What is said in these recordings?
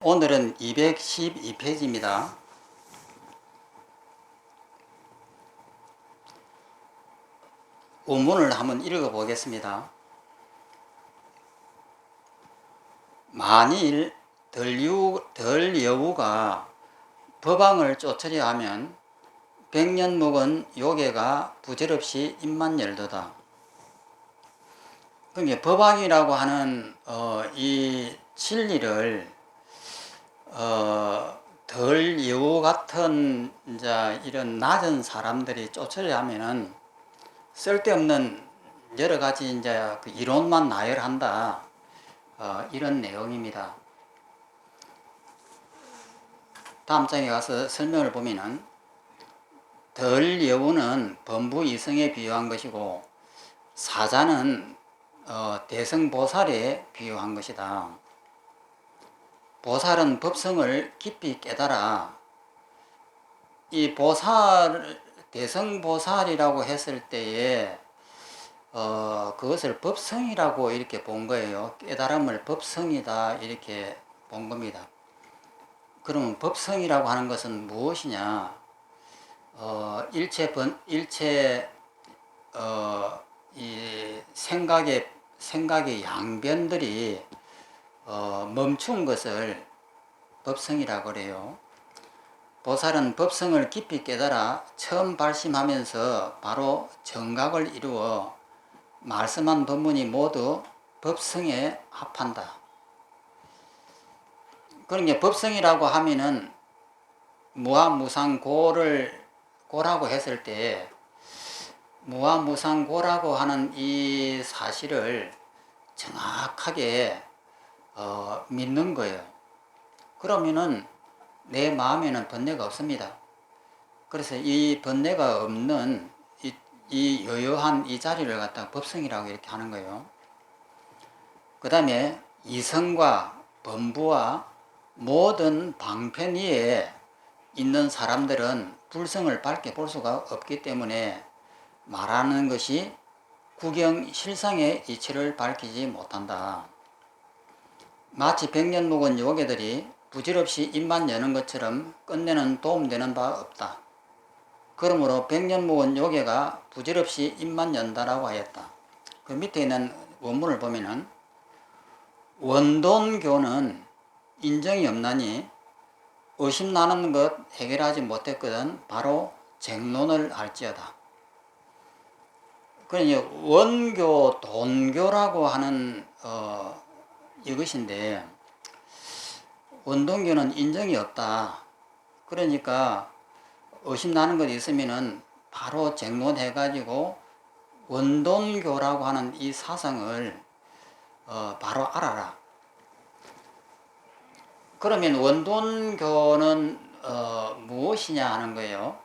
오늘은 212페이지입니다. 원문을 한번 읽어 보겠습니다. 만일 덜여우가 법왕을 쫓으려 하면 백년 묵은 요괴가 부질없이 입만 열도다. 그러니까 법왕이라고 하는 이 진리를 덜 여우 같은 이제 이런 낮은 사람들이 쫓으려 하면은 쓸데없는 여러 가지 이제 그 이론만 나열한다. 이런 내용입니다. 다음 장에 가서 설명을 보면은 덜 여우는 범부 이성에 비유한 것이고 사자는 대성보살에 비유한 것이다. 보살은 법성을 깊이 깨달아 이 대성보살이라고 했을 때에 그것을 법성이라고 이렇게 본 거예요. 깨달음을 법성이다 이렇게 본 겁니다. 그러면 법성이라고 하는 것은 무엇이냐? 이 생각의 양변들이 멈춘 것을 법성이라고 그래요. 보살은 법성을 깊이 깨달아 처음 발심하면서 바로 정각을 이루어 말씀한 법문이 모두 법성에 합한다. 그러니까 법성이라고 하면은 무아무상고라고 했을 때 무아무상고라고 하는 이 사실을 정확하게 믿는 거예요. 그러면은 내 마음에는 번뇌가 없습니다. 그래서 이 번뇌가 없는 이 여여한 이 자리를 갖다가 법성이라고 이렇게 하는 거예요. 그 다음에 이성과 범부와 모든 방편 위에 있는 사람들은 불성을 밝게 볼 수가 없기 때문에 말하는 것이 구경 실상의 이치를 밝히지 못한다. 마치 백년 묵은 요괴들이 부질없이 입만 여는 것처럼 끝내는 도움되는 바 없다. 그러므로 백년 묵은 요괴가 부질없이 입만 연다라고 하였다. 그 밑에 있는 원문을 보면은 원돈교는 인정이 없나니 의심 나는 것 해결하지 못했거든 바로 쟁론을 할지어다. 그러니 원교, 돈교라고 하는 이것인데 원돈교는 인정이 없다. 그러니까 의심 나는 것 있으면은 바로 쟁론해가지고 원돈교라고 하는 이 사상을 바로 알아라. 그러면 원돈교는 무엇이냐 하는 거예요.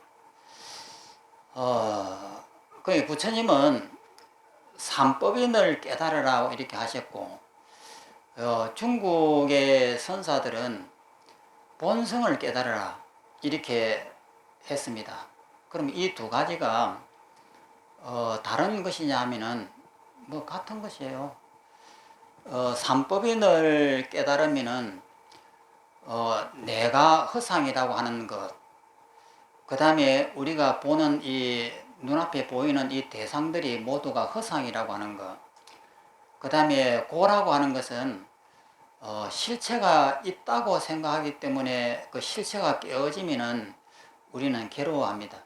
그 부처님은 삼법인을 깨달으라고 이렇게 하셨고 중국의 선사들은 본성을 깨달으라 이렇게 했습니다. 그럼 이 두 가지가 다른 것이냐 하면은 뭐 같은 것이에요. 삼법인을 깨달으면은 내가 허상이라고 하는 것, 그 다음에 우리가 보는 이 눈앞에 보이는 이 대상들이 모두가 허상이라고 하는 것, 그 다음에 고라고 하는 것은 실체가 있다고 생각하기 때문에 그 실체가 깨어지면은 우리는 괴로워합니다.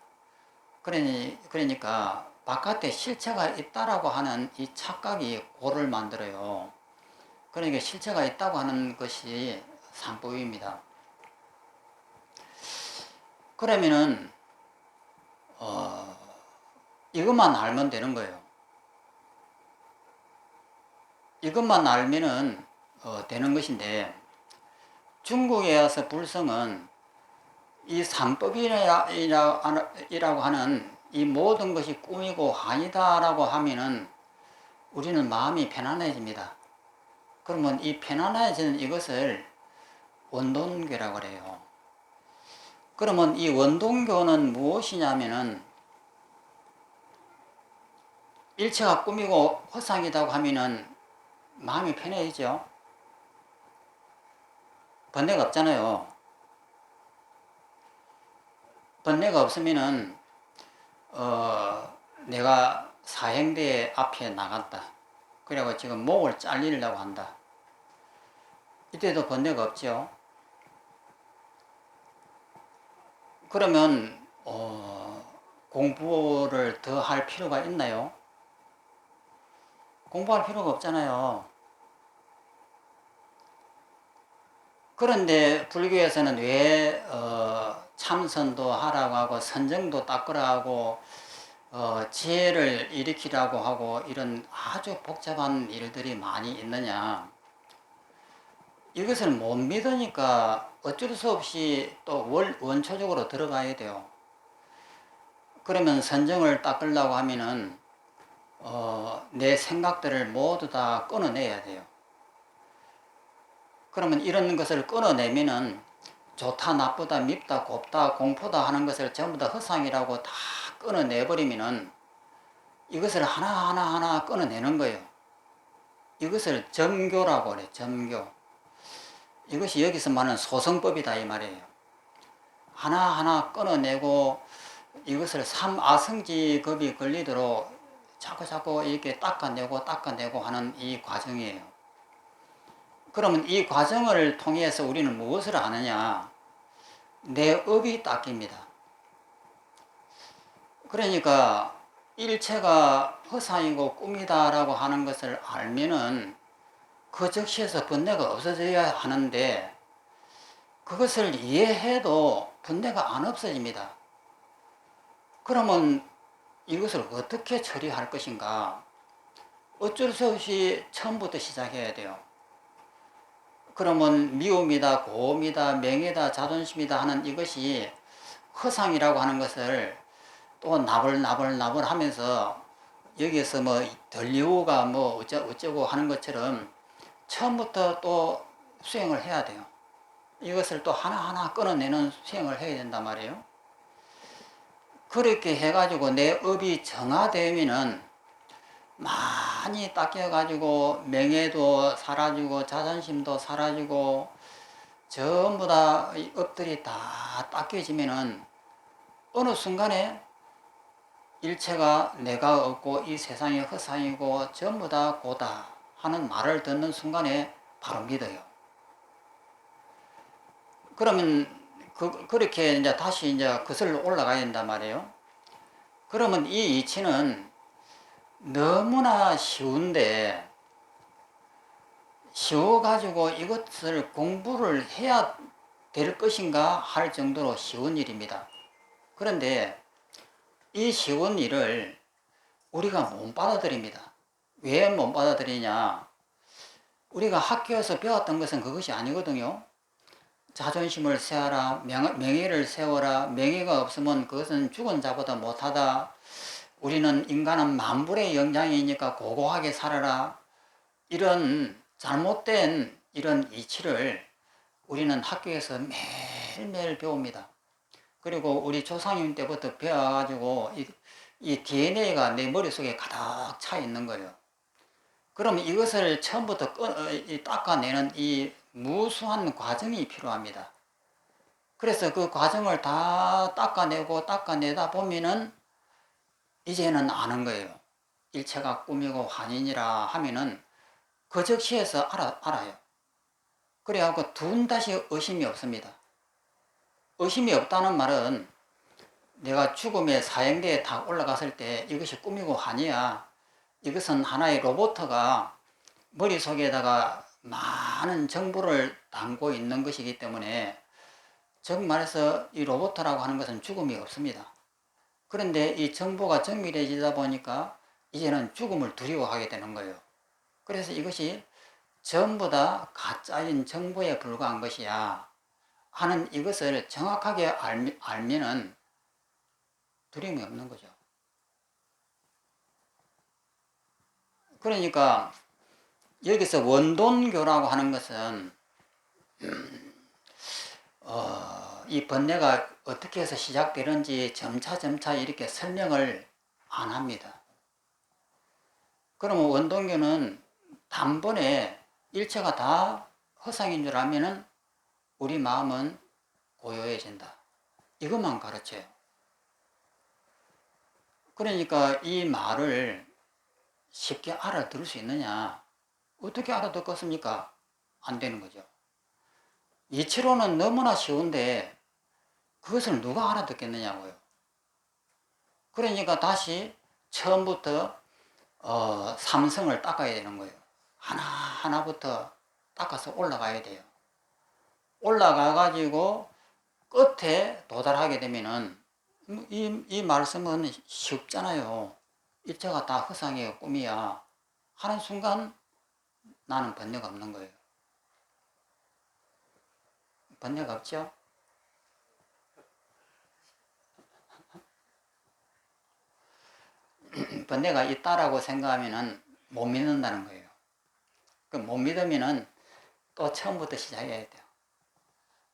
그러니까 바깥에 실체가 있다라고 하는 이 착각이 고를 만들어요. 그러니까 실체가 있다고 하는 것이 삼법입니다. 그러면은 이것만 알면 되는 거예요. 이것만 알면은 되는 것인데 중국에 와서 불성은 이 삼법이라고 하는 이 모든 것이 꿈이고 환이다라고 하면은 우리는 마음이 편안해집니다. 그러면 이 편안해지는 이것을 원돈교라고 그래요. 그러면 이 원돈교는 무엇이냐면은 일체가 꿈이고 허상이라고 하면은 마음이 편해지죠. 번뇌가 없잖아요. 번뇌가 없으면은 내가 사형대 앞에 나갔다. 그래고 지금 목을 잘리려고 한다. 이때도 번뇌가 없죠. 그러면 공부를 더 할 필요가 있나요? 공부할 필요가 없잖아요. 그런데 불교에서는 왜 참선도 하라고 하고 선정도 닦으라 하고 지혜를 일으키라고 하고 이런 아주 복잡한 일들이 많이 있느냐. 이것을 못 믿으니까 어쩔 수 없이 또 원초적으로 들어가야 돼요. 그러면 선정을 닦으려고 하면은 내 생각들을 모두 다 끊어내야 돼요. 그러면 이런 것을 끊어내면은 좋다, 나쁘다, 밉다, 곱다, 공포다 하는 것을 전부 다 허상이라고 다 끊어내버리면은 이것을 하나하나 끊어내는 거예요. 이것을 점교라고 그래, 점교. 이것이 여기서 말하는 소성법이다 이 말이에요. 하나하나 끊어내고 이것을 삼아성지겁이 걸리도록 자꾸 이렇게 닦아내고 하는 이 과정이에요. 그러면 이 과정을 통해서 우리는 무엇을 하느냐? 내 업이 닦입니다. 그러니까 일체가 허상이고 꿈이다라고 하는 것을 알면은 그 즉시에서 번뇌가 없어져야 하는데 그것을 이해해도 번뇌가 안 없어집니다. 그러면 이것을 어떻게 처리할 것인가? 어쩔 수 없이 처음부터 시작해야 돼요. 그러면 미움이다, 고음이다, 명예다, 자존심이다 하는 이것이 허상이라고 하는 것을 또 나불나불 하면서 여기에서 뭐 덜리우가 뭐 어쩌고 하는 것처럼 처음부터 또 수행을 해야 돼요. 이것을 또 하나하나 끊어내는 수행을 해야 된단 말이에요. 그렇게 해가지고 내 업이 정화되면은 많이 닦여가지고 명예도 사라지고 자존심도 사라지고 전부 다 업들이 다 닦여지면은 어느 순간에 일체가 내가 없고 이 세상이 허상이고 전부 다 고다 하는 말을 듣는 순간에 바로 믿어요. 그러면 그렇게 이제 다시 이제 거슬러 올라가야 된단 말이에요. 그러면 이 이치는 너무나 쉬운데 쉬워가지고 이것을 공부를 해야 될 것인가 할 정도로 쉬운 일입니다. 그런데 이 쉬운 일을 우리가 못 받아들입니다. 왜 못 받아들이냐? 우리가 학교에서 배웠던 것은 그것이 아니거든요. 자존심을 세워라, 명예를 세워라, 명예가 없으면 그것은 죽은 자보다 못하다. 우리는 인간은 만불의 영장이니까 고고하게 살아라. 이런 잘못된 이런 이치를 우리는 학교에서 매일매일 배웁니다. 그리고 우리 조상님 때부터 배워가지고 이 DNA가 내 머릿속에 가득 차 있는 거예요. 그러면 이것을 처음부터 닦아내는 이 무수한 과정이 필요합니다. 그래서 그 과정을 다 닦아내다 보면은 이제는 아는 거예요. 일체가 꿈이고 환인이라 하면은 그 즉시에서 알아요. 그래갖고 다시 의심이 없습니다. 의심이 없다는 말은 내가 죽음의 사형대에 다 올라갔을 때 이것이 꿈이고 환이야. 이것은 하나의 로봇가 머릿속에다가 많은 정보를 담고 있는 것이기 때문에 즉 말해서 이 로봇이라고 하는 것은 죽음이 없습니다. 그런데 이 정보가 정밀해지다 보니까 이제는 죽음을 두려워하게 되는 거예요. 그래서 이것이 전부 다 가짜인 정보에 불과한 것이야 하는 이것을 정확하게 알면은 두려움이 없는 거죠. 그러니까 여기서 원돈교라고 하는 것은 이 번뇌가 어떻게 해서 시작되는지 점차 이렇게 설명을 안 합니다. 그러면 원돈교는 단번에 일체가 다 허상인 줄 알면은 우리 마음은 고요해진다. 이것만 가르쳐요. 그러니까 이 말을 쉽게 알아들을 수 있느냐? 어떻게 알아듣겠습니까? 안 되는 거죠. 이치로는 너무나 쉬운데 그것을 누가 알아듣겠느냐고요. 그러니까 다시 처음부터 삼성을 닦아야 되는 거예요. 하나하나부터 닦아서 올라가야 돼요. 올라가가지고 끝에 도달하게 되면은 이 말씀은 쉽잖아요. 일체가 다 허상이에요, 꿈이야 하는 순간 나는 번뇌가 없는 거예요. 번뇌가 없죠? 번뇌가 있다라고 생각하면은 못 믿는다는 거예요. 그 못 믿으면은 또 처음부터 시작해야 돼요.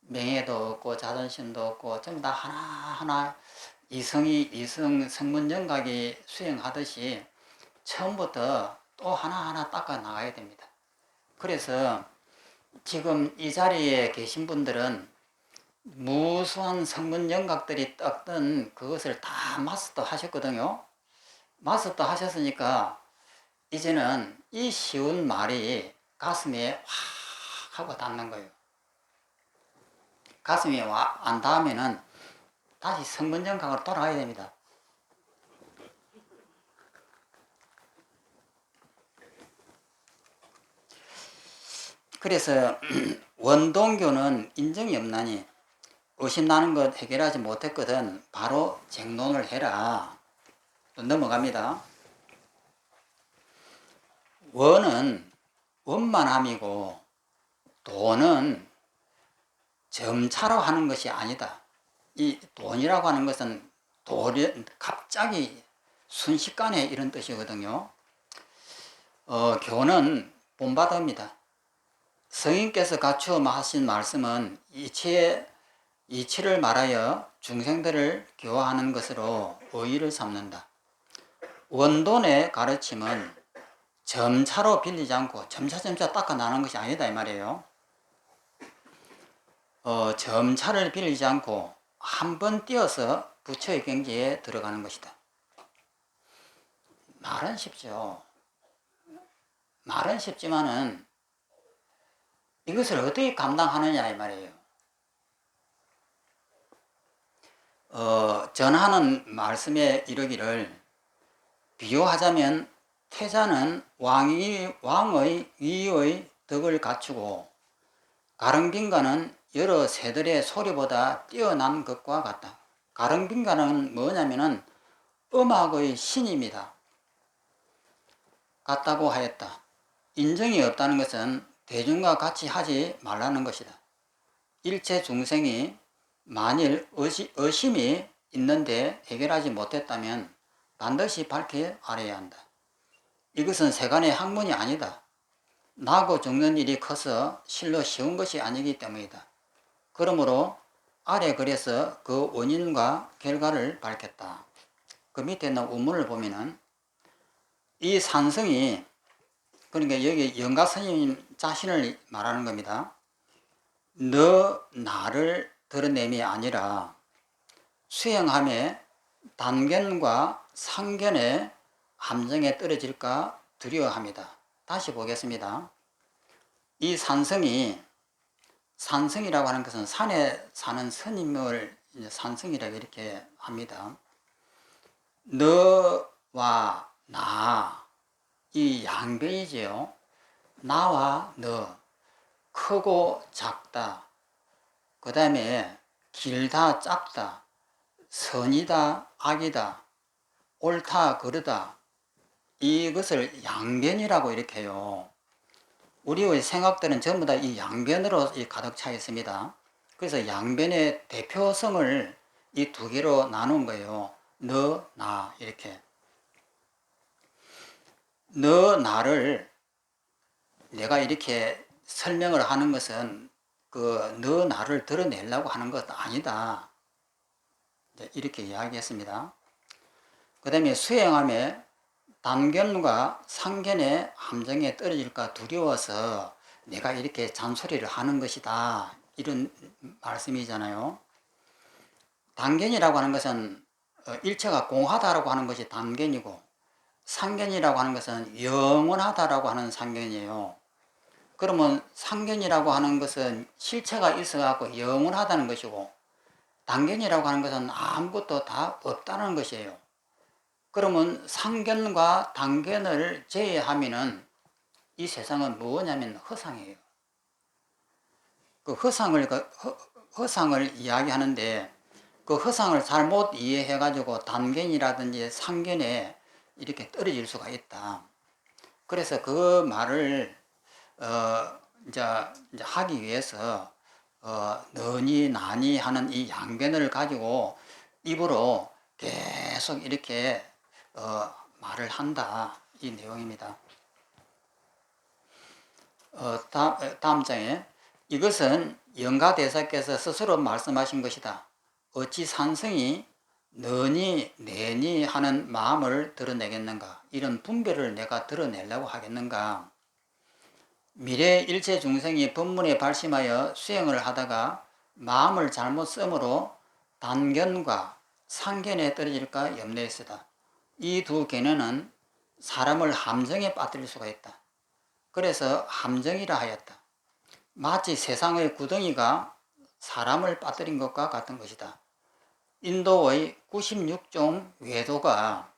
명예도 없고 자존심도 없고 전부 다 하나하나 이성 성문정각이 수행하듯이 처음부터 또 하나하나 닦아 나가야 됩니다. 그래서 지금 이 자리에 계신 분들은 무수한 성문정각들이 떴던 그것을 다 마스터 하셨거든요. 마스터 하셨으니까 이제는 이 쉬운 말이 가슴에 확 하고 닿는 거예요. 가슴에 안 닿으면은 다시 성문정각으로 돌아가야 됩니다. 그래서 원동교는 인정이 없나니 의심나는 것 해결하지 못했거든 바로 쟁론을 해라. 또 넘어갑니다. 원은 원만함이고 도는 점차로 하는 것이 아니다. 이 돈이라고 하는 것은 갑자기 순식간에 이런 뜻이거든요. 교는 본받아입니다. 성인께서 갖추어 하신 말씀은 이치를 말하여 중생들을 교화하는 것으로 의의를 삼는다. 원돈의 가르침은 점차로 빌리지 않고 점차 닦아나는 것이 아니다 이 말이에요. 점차를 빌리지 않고 한 번 뛰어서 부처의 경지에 들어가는 것이다. 말은 쉽죠. 말은 쉽지만은 이것을 어떻게 감당하느냐 이 말이에요. 전하는 말씀에 이르기를 비유하자면 태자는 왕의 위의 덕을 갖추고 가릉빈가는 여러 새들의 소리보다 뛰어난 것과 같다. 가릉빈가는 뭐냐면은 음악의 신입니다. 같다고 하였다. 인정이 없다는 것은 대중과 같이 하지 말라는 것이다. 일체 중생이 만일 의심이 있는데 해결하지 못했다면 반드시 밝히 알아야 한다. 이것은 세간의 학문이 아니다. 나고 죽는 일이 커서 실로 쉬운 것이 아니기 때문이다. 그러므로 아래 글에서 그 원인과 결과를 밝혔다. 그 밑에 있는 우문을 보면은 이 산성이 그러니까 여기 영가 스님 자신을 말하는 겁니다. 너 나를 드러냄이 아니라 수행함에 단견과 상견의 함정에 떨어질까 두려워합니다. 다시 보겠습니다. 이 산성이라고 하는 것은 산에 사는 스님을 산성이라고 이렇게 합니다. 너와 나, 이 양변이지요. 나와 너, 크고 작다, 그 다음에 길다 짧다, 선이다 악이다, 옳다 그르다, 이것을 양변이라고 이렇게 해요. 우리의 생각들은 전부 다 이 양변으로 가득 차 있습니다. 그래서 양변의 대표성을 이 두 개로 나눈 거예요. 너, 나 이렇게. 너, 나를 내가 이렇게 설명을 하는 것은 너, 나를 드러내려고 하는 것 아니다. 이렇게 이야기했습니다. 그 다음에 수행함에 단견과 상견의 함정에 떨어질까 두려워서 내가 이렇게 잔소리를 하는 것이다. 이런 말씀이잖아요. 단견이라고 하는 것은 일체가 공하다라고 하는 것이 단견이고, 상견이라고 하는 것은 영원하다라고 하는 상견이에요. 그러면 상견이라고 하는 것은 실체가 있어갖고 영원하다는 것이고, 단견이라고 하는 것은 아무것도 다 없다는 것이에요. 그러면 상견과 단견을 제외하면은 이 세상은 뭐냐면 허상이에요. 그 허상을 이야기하는데, 그 허상을 잘못 이해해가지고 단견이라든지 상견에 이렇게 떨어질 수가 있다. 그래서 그 말을 이제 하기 위해서 너니 나니 하는 이 양변을 가지고 입으로 계속 이렇게 말을 한다, 이 내용입니다. 다음 장에 이것은 영가대사께서 스스로 말씀하신 것이다. 어찌 산성이 너니 내니 하는 마음을 드러내겠는가? 이런 분별을 내가 드러내려고 하겠는가? 미래 일체 중생이 법문에 발심하여 수행을 하다가 마음을 잘못 쓰므로 단견과 상견에 떨어질까 염려했으다. 이 두 견해는 사람을 함정에 빠뜨릴 수가 있다. 그래서 함정이라 하였다. 마치 세상의 구덩이가 사람을 빠뜨린 것과 같은 것이다. 인도의 96종 외도가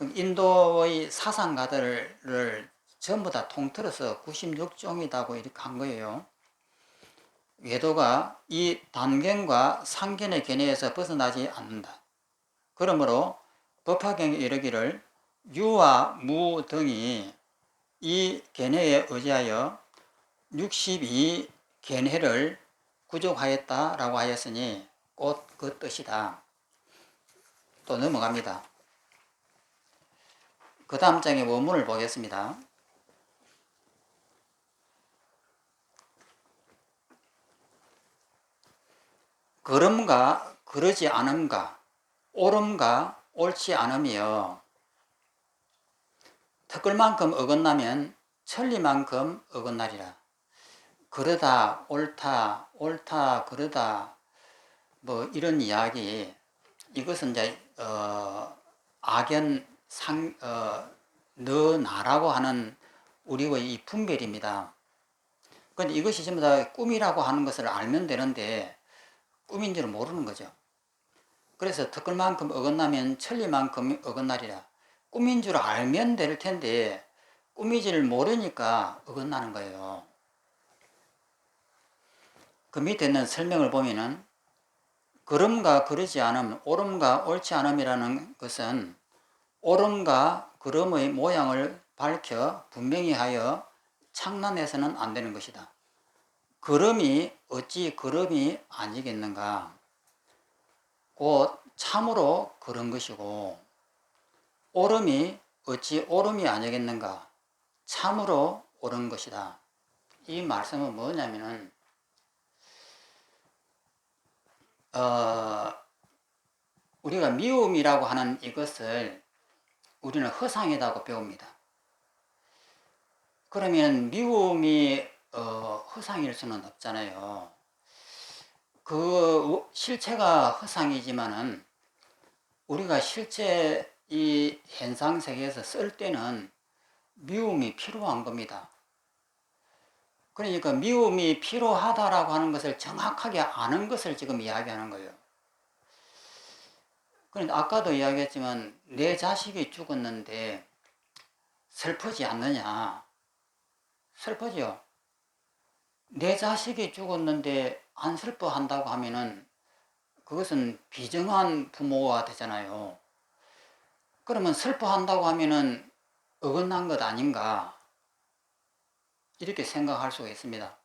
인도의 사상가들을 전부 다 통틀어서 96종이라고 이렇게 한 거예요. 외도가 이 단견과 상견의 견해에서 벗어나지 않는다. 그러므로 법화경에 이르기를 유와 무 등이 이 견해에 의지하여 62 견해를 구족하였다라고 하였으니 곧 그 뜻이다. 또 넘어갑니다. 그 다음 장의 원문을 보겠습니다. 그름과 그러지 않음과 옳음과 옳지 않음이여 턱걸만큼 어긋나면 천리만큼 어긋나리라. 그러다 옳다 옳다 그러다 뭐 이런 이야기, 이것은 이제 악연 너 나라고 하는 우리의 이 분별입니다. 그런데 이것이 전부 다 꿈이라고 하는 것을 알면 되는데 꿈인 줄 모르는 거죠. 그래서 턱걸만큼 어긋나면 천리만큼 어긋나리라. 꿈인 줄 알면 될 텐데 꿈이지를 모르니까 어긋나는 거예요. 그 밑에 있는 설명을 보면은 그름과 그러지 않음, 옳음과 옳지 않음이라는 것은 옳음과 그름의 모양을 밝혀 분명히 하여 창란해서는 안 되는 것이다. 그름이 어찌 그름이 아니겠는가? 곧 참으로 그런 것이고, 옳음이 어찌 옳음이 아니겠는가? 참으로 옳은 것이다. 이 말씀은 뭐냐면은 우리가 미움이라고 하는 이것을 우리는 허상이라고 배웁니다. 그러면 미움이 허상일 수는 없잖아요. 그 실체가 허상이지만은 우리가 실제 이 현상 세계에서 쓸 때는 미움이 필요한 겁니다. 그러니까 미움이 필요하다라고 하는 것을 정확하게 아는 것을 지금 이야기하는 거예요. 그런데 아까도 이야기했지만 내 자식이 죽었는데 슬프지 않느냐? 슬프죠. 내 자식이 죽었는데 안 슬퍼한다고 하면은 그것은 비정한 부모가 되잖아요. 그러면 슬퍼한다고 하면은 어긋난 것 아닌가? 이렇게 생각할 수가 있습니다.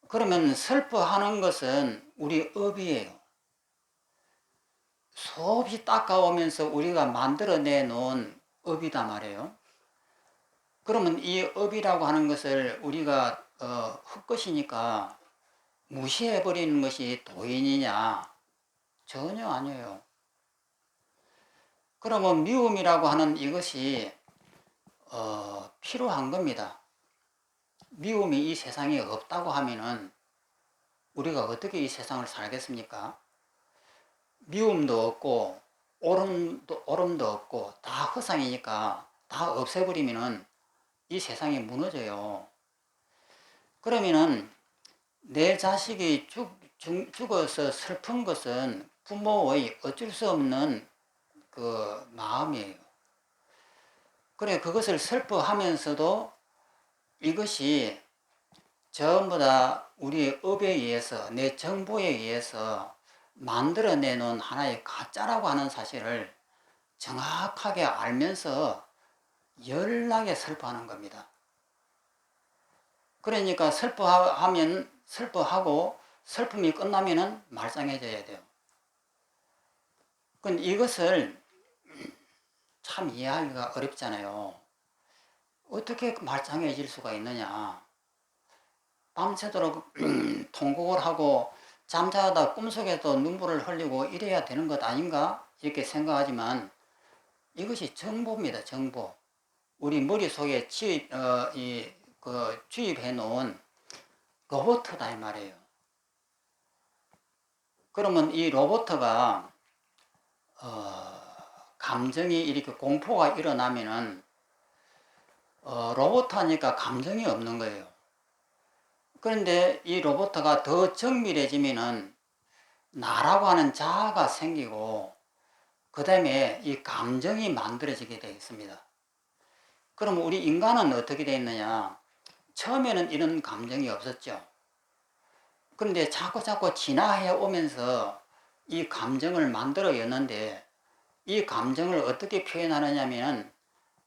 그러면 슬퍼하는 것은 우리 업이에요. 수없이 닦아오면서 우리가 만들어내 놓은 업이다 말이에요. 그러면 이 업이라고 하는 것을 우리가 헛것이니까 무시해버리는 것이 도인이냐? 전혀 아니에요. 그러면 미움이라고 하는 이것이 필요한 겁니다. 미움이 이 세상에 없다고 하면은 우리가 어떻게 이 세상을 살겠습니까? 미움도 없고 오름도 없고 다 허상이니까 다 없애버리면은 이 세상이 무너져요. 그러면은 내 자식이 죽어서 슬픈 것은 부모의 어쩔 수 없는 그 마음이에요. 그래, 그것을 슬퍼하면서도 이것이 전부 다 우리의 업에 의해서, 내 정보에 의해서 만들어내놓은 하나의 가짜라고 하는 사실을 정확하게 알면서 열나게 슬퍼하는 겁니다. 그러니까 슬퍼하고 슬픔이 끝나면은 말짱해져야 돼요. 근데 이것을 참 이해하기가 어렵잖아요. 어떻게 말짱해질 수가 있느냐. 밤새도록 통곡을 하고 잠자다 꿈속에도 눈물을 흘리고 이래야 되는 것 아닌가? 이렇게 생각하지만 이것이 정보입니다. 정보. 우리 머릿속에 주입해 놓은 로봇이다 이 말이에요. 그러면 이 로봇가 감정이 이렇게 공포가 일어나면은 로봇 하니까 감정이 없는 거예요. 그런데 이 로봇가 더 정밀해지면은 나라고 하는 자아가 생기고 그 다음에 이 감정이 만들어지게 되어 있습니다. 그럼 우리 인간은 어떻게 되어 있느냐? 처음에는 이런 감정이 없었죠. 그런데 자꾸 진화해 오면서 이 감정을 만들어였는데 이 감정을 어떻게 표현하느냐면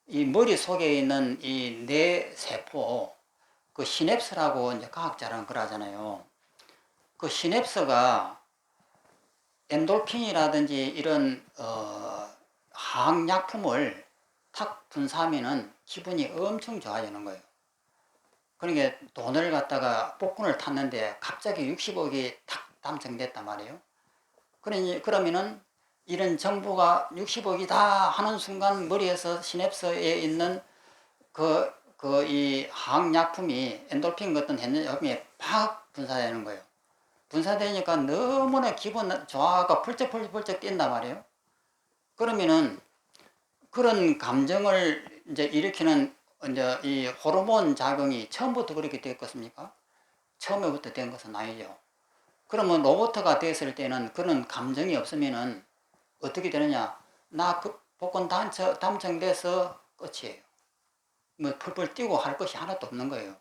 이 머릿속에 있는 이 뇌세포, 그 시냅스라고 이제 과학자는 그러잖아요. 그 시냅스가 엔돌핀이라든지 이런 화학약품을 탁 분사하면은 기분이 엄청 좋아지는 거예요. 그러니까 돈을 갖다가 복권을 탔는데 갑자기 60억이 탁 당첨됐단 말이에요. 그러면은 이런 정보가 60억이다 하는 순간 머리에서 시냅스에 있는 이 화학약품이 엔돌핀 같은 핵약품이 팍 분사되는 거예요. 분사되니까 너무나 기분 좋아가 펄쩍펄쩍 뛴단 말이에요. 그러면은 그런 감정을 이제 일으키는 이제 이 호르몬 작용이 처음부터 그렇게 됐겠습니까? 처음부터 된 것은 아니죠. 그러면 로봇가 됐을 때는 그런 감정이 없으면은 어떻게 되느냐? 나 그 복권 당첨돼서 끝이에요. 뭐 펄펄 뛰고 할 것이 하나도 없는 거예요.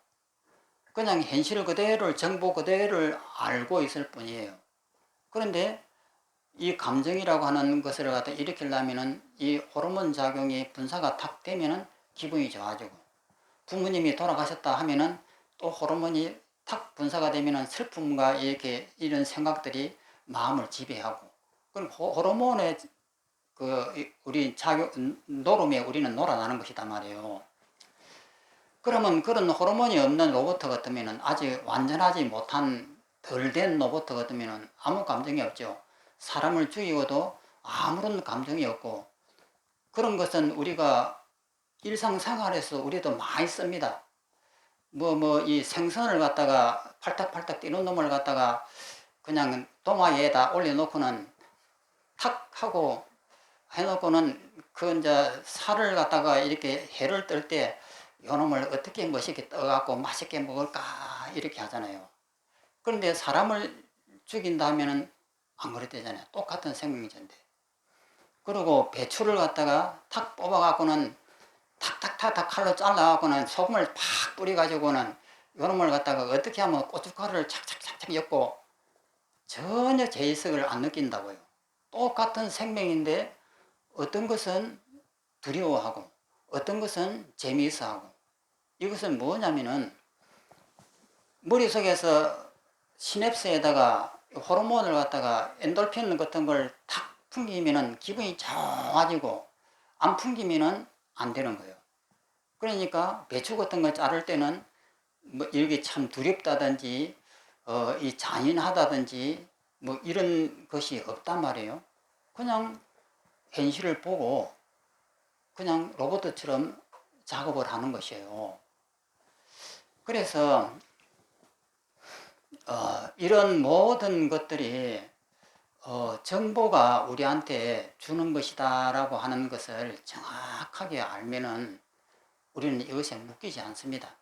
그냥 현실 그대로를 정보 그대로를 알고 있을 뿐이에요. 그런데 이 감정이라고 하는 것을 갖다 일으키려면은 이 호르몬 작용이 분사가 탁 되면은 기분이 좋아지고 부모님이 돌아가셨다 하면은 또 호르몬이 탁 분사가 되면은 슬픔과 이렇게 이런 생각들이 마음을 지배하고 그럼 호르몬의 우리 노름에 우리는 놀아나는 것이단 말이에요. 그러면 그런 호르몬이 없는 로봇 같으면은 아직 완전하지 못한 덜 된 로봇 같으면은 아무 감정이 없죠. 사람을 죽이고도 아무런 감정이 없고 그런 것은 우리가 일상생활에서 우리도 많이 씁니다. 이 생선을 갖다가 팔딱팔딱 뛰는 놈을 갖다가 그냥 도마에다 올려놓고는 탁 하고 해놓고는 그 이제 살을 갖다가 이렇게 해를 뜰 때 요놈을 어떻게 멋있게 떠갖고 맛있게 먹을까 이렇게 하잖아요. 그런데 사람을 죽인다면은 안 그랬대잖아요. 똑같은 생명체인데. 그리고 배추를 갖다가 탁 뽑아갖고는 탁탁탁탁 칼로 잘라갖고는 소금을 팍 뿌려가지고는 요놈을 갖다가 어떻게 하면 고춧가루를 착착착착 엮고 전혀 죄의식을 안 느낀다고요. 똑같은 생명인데 어떤 것은 두려워하고 어떤 것은 재미있어하고 이것은 뭐냐면은 머릿속에서 시냅스에다가 호르몬을 갖다가 엔돌핀 같은 걸 탁 풍기면은 기분이 좋아지고 안 풍기면은 안 되는 거예요. 그러니까 배추 같은 걸 자를 때는 뭐 이렇게 참 두렵다든지 이 잔인하다든지 뭐 이런 것이 없단 말이에요. 그냥 현실을 보고 그냥 로봇처럼 작업을 하는 것이에요. 그래서 이런 모든 것들이 정보가 우리한테 주는 것이다라고 하는 것을 정확하게 알면은 우리는 이것에 묶이지 않습니다.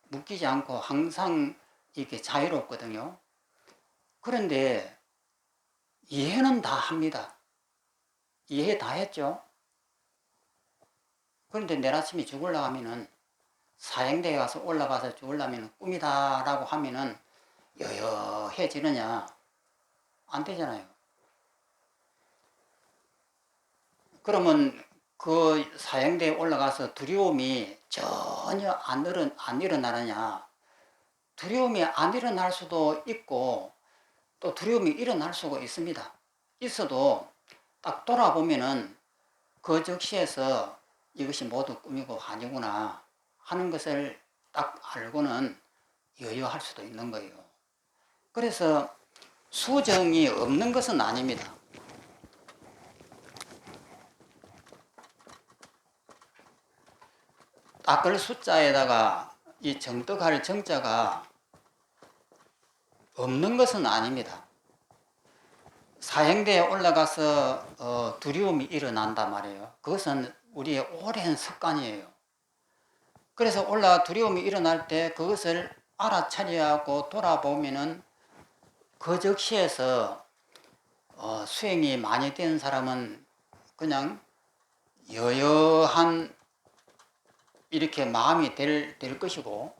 묶이지 않고 항상 이게 자유롭거든요. 그런데 이해는 다 합니다. 이해 다 했죠. 그런데 내일 아침에 죽으려고 하면은 사형대에 가서 올라가서 죽으려면 꿈이다라고 하면은 여여해지느냐? 안 되잖아요. 그러면 그 사형대에 올라가서 두려움이 전혀 안 일어나느냐? 두려움이 안 일어날 수도 있고 또 두려움이 일어날 수가 있습니다. 있어도 딱 돌아보면은 그 즉시에서 이것이 모두 꿈이고 아니구나 하는 것을 딱 알고는 여유할 수도 있는 거예요. 그래서 수정이 없는 것은 아닙니다. 닦을 숫자에다가 이 정떡할 정자가 없는 것은 아닙니다. 사형대에 올라가서 두려움이 일어난단 말이에요. 그것은 우리의 오랜 습관이에요. 그래서 두려움이 일어날 때 그것을 알아차려야 하고 돌아보면은 그 즉시에서 수행이 많이 된 사람은 그냥 여여한 이렇게 마음이 될 것이고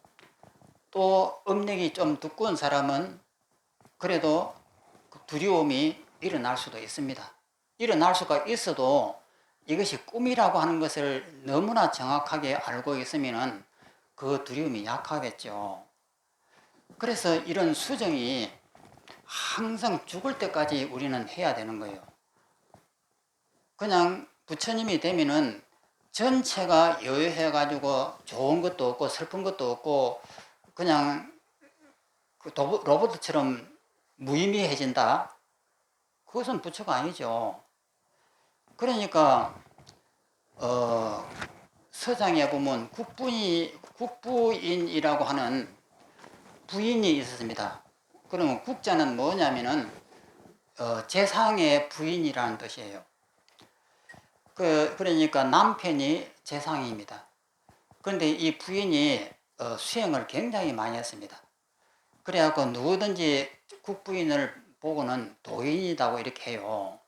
또 업력이 좀 두꺼운 사람은 그래도 두려움이 일어날 수도 있습니다. 일어날 수가 있어도 이것이 꿈이라고 하는 것을 너무나 정확하게 알고 있으면 그 두려움이 약하겠죠. 그래서 이런 수정이 항상 죽을 때까지 우리는 해야 되는 거예요. 그냥 부처님이 되면은 전체가 여유해가지고 좋은 것도 없고 슬픈 것도 없고 그냥 로봇처럼 무의미해진다? 그것은 부처가 아니죠. 그러니까 서장에 보면 국부인이라고 하는 부인이 있었습니다. 그러면 국자는 뭐냐면은 재상의 부인이라는 뜻이에요. 그러니까 남편이 재상입니다. 그런데 이 부인이 수행을 굉장히 많이 했습니다. 그래갖고 누구든지 국부인을 보고는 도인이라고 이렇게 해요.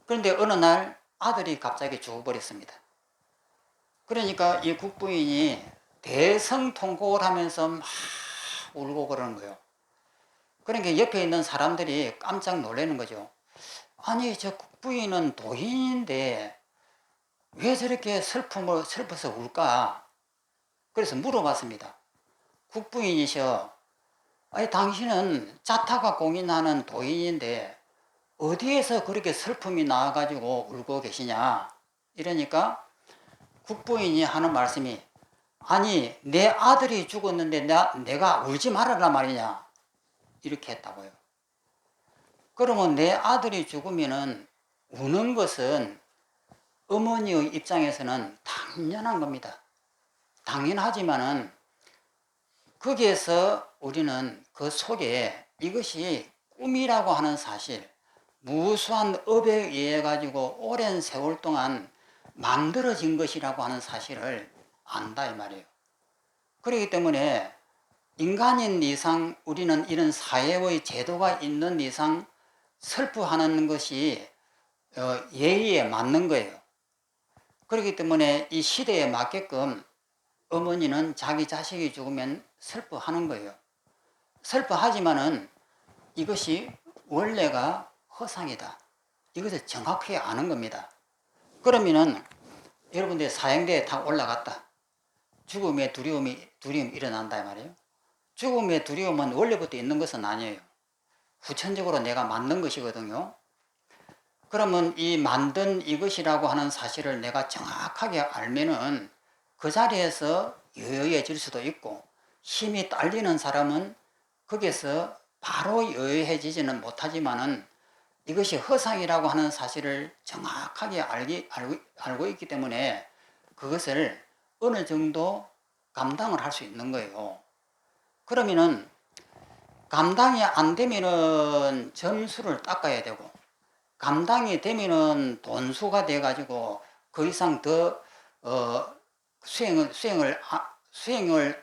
그런데 어느 날 아들이 갑자기 죽어버렸습니다. 그러니까 이 국부인이 대성통곡을 하면서 막 울고 그러는 거예요. 그러니까 옆에 있는 사람들이 깜짝 놀라는 거죠. 아니 저 국부인은 도인인데 왜 저렇게 슬퍼서 울까? 그래서 물어봤습니다. 국부인이셔. 아니 당신은 자타가 공인하는 도인인데 어디에서 그렇게 슬픔이 나와가지고 울고 계시냐? 이러니까 국부인이 하는 말씀이 아니 내 아들이 죽었는데 내가 울지 말아라 말이냐? 이렇게 했다고요. 그러면 내 아들이 죽으면은 우는 것은 어머니의 입장에서는 당연한 겁니다. 당연하지만은 거기에서 우리는 그 속에 이것이 꿈이라고 하는 사실, 무수한 업에 의해 가지고 오랜 세월 동안 만들어진 것이라고 하는 사실을 안다 이 말이에요. 그렇기 때문에 인간인 이상 우리는 이런 사회의 제도가 있는 이상 슬퍼하는 것이 예의에 맞는 거예요. 그렇기 때문에 이 시대에 맞게끔 어머니는 자기 자식이 죽으면 슬퍼하는 거예요. 슬퍼하지만은 이것이 원래가 허상이다. 이것을 정확하게 아는 겁니다. 그러면은 여러분들 사형대에 탁 올라갔다. 죽음의 두려움이 일어난다 이 말이에요. 죽음의 두려움은 원래부터 있는 것은 아니에요. 후천적으로 내가 만든 것이거든요. 그러면 이 만든 이것이라고 하는 사실을 내가 정확하게 알면은 그 자리에서 여유해질 수도 있고 힘이 딸리는 사람은 거기에서 바로 여유해지지는 못하지만은 이것이 허상이라고 하는 사실을 정확하게 알고 있기 때문에 그것을 어느 정도 감당을 할 수 있는 거예요. 그러면은 감당이 안 되면은 점수를 닦아야 되고, 감당이 되면은 돈수가 돼가지고 그 이상 더 수행을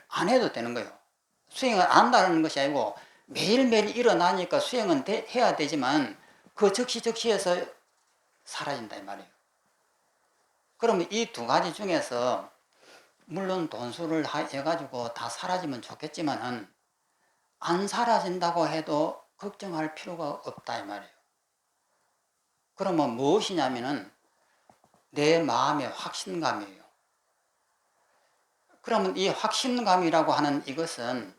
안 해도 되는 거예요. 수행을 안 한다는 것이 아니고 매일매일 일어나니까 수행은 해야 되지만 그 적시적시에서 사라진다 이 말이에요. 그러면 이 두 가지 중에서 물론 돈수를 해가지고 다 사라지면 좋겠지만은 안 사라진다고 해도 걱정할 필요가 없다 이 말이에요. 그러면 무엇이냐면은 내 마음의 확신감이에요. 그러면 이 확신감이라고 하는 이것은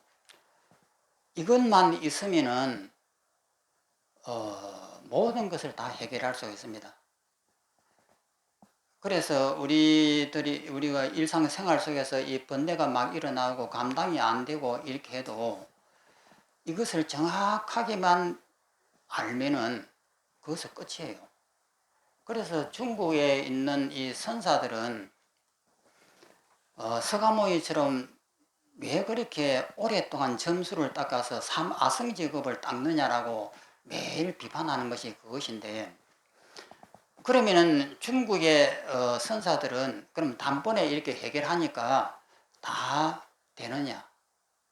이것만 있으면은 모든 것을 다 해결할 수 있습니다. 그래서 우리가 일상생활 속에서 이 번뇌가 막 일어나고 감당이 안 되고 이렇게 해도 이것을 정확하게만 알면은 그것은 끝이에요. 그래서 중국에 있는 이 선사들은 서가모니처럼 왜 그렇게 오랫동안 점수를 닦아서 아성직업을 닦느냐라고 매일 비판하는 것이 그것인데, 그러면은 중국의 선사들은 그럼 단번에 이렇게 해결하니까 다 되느냐?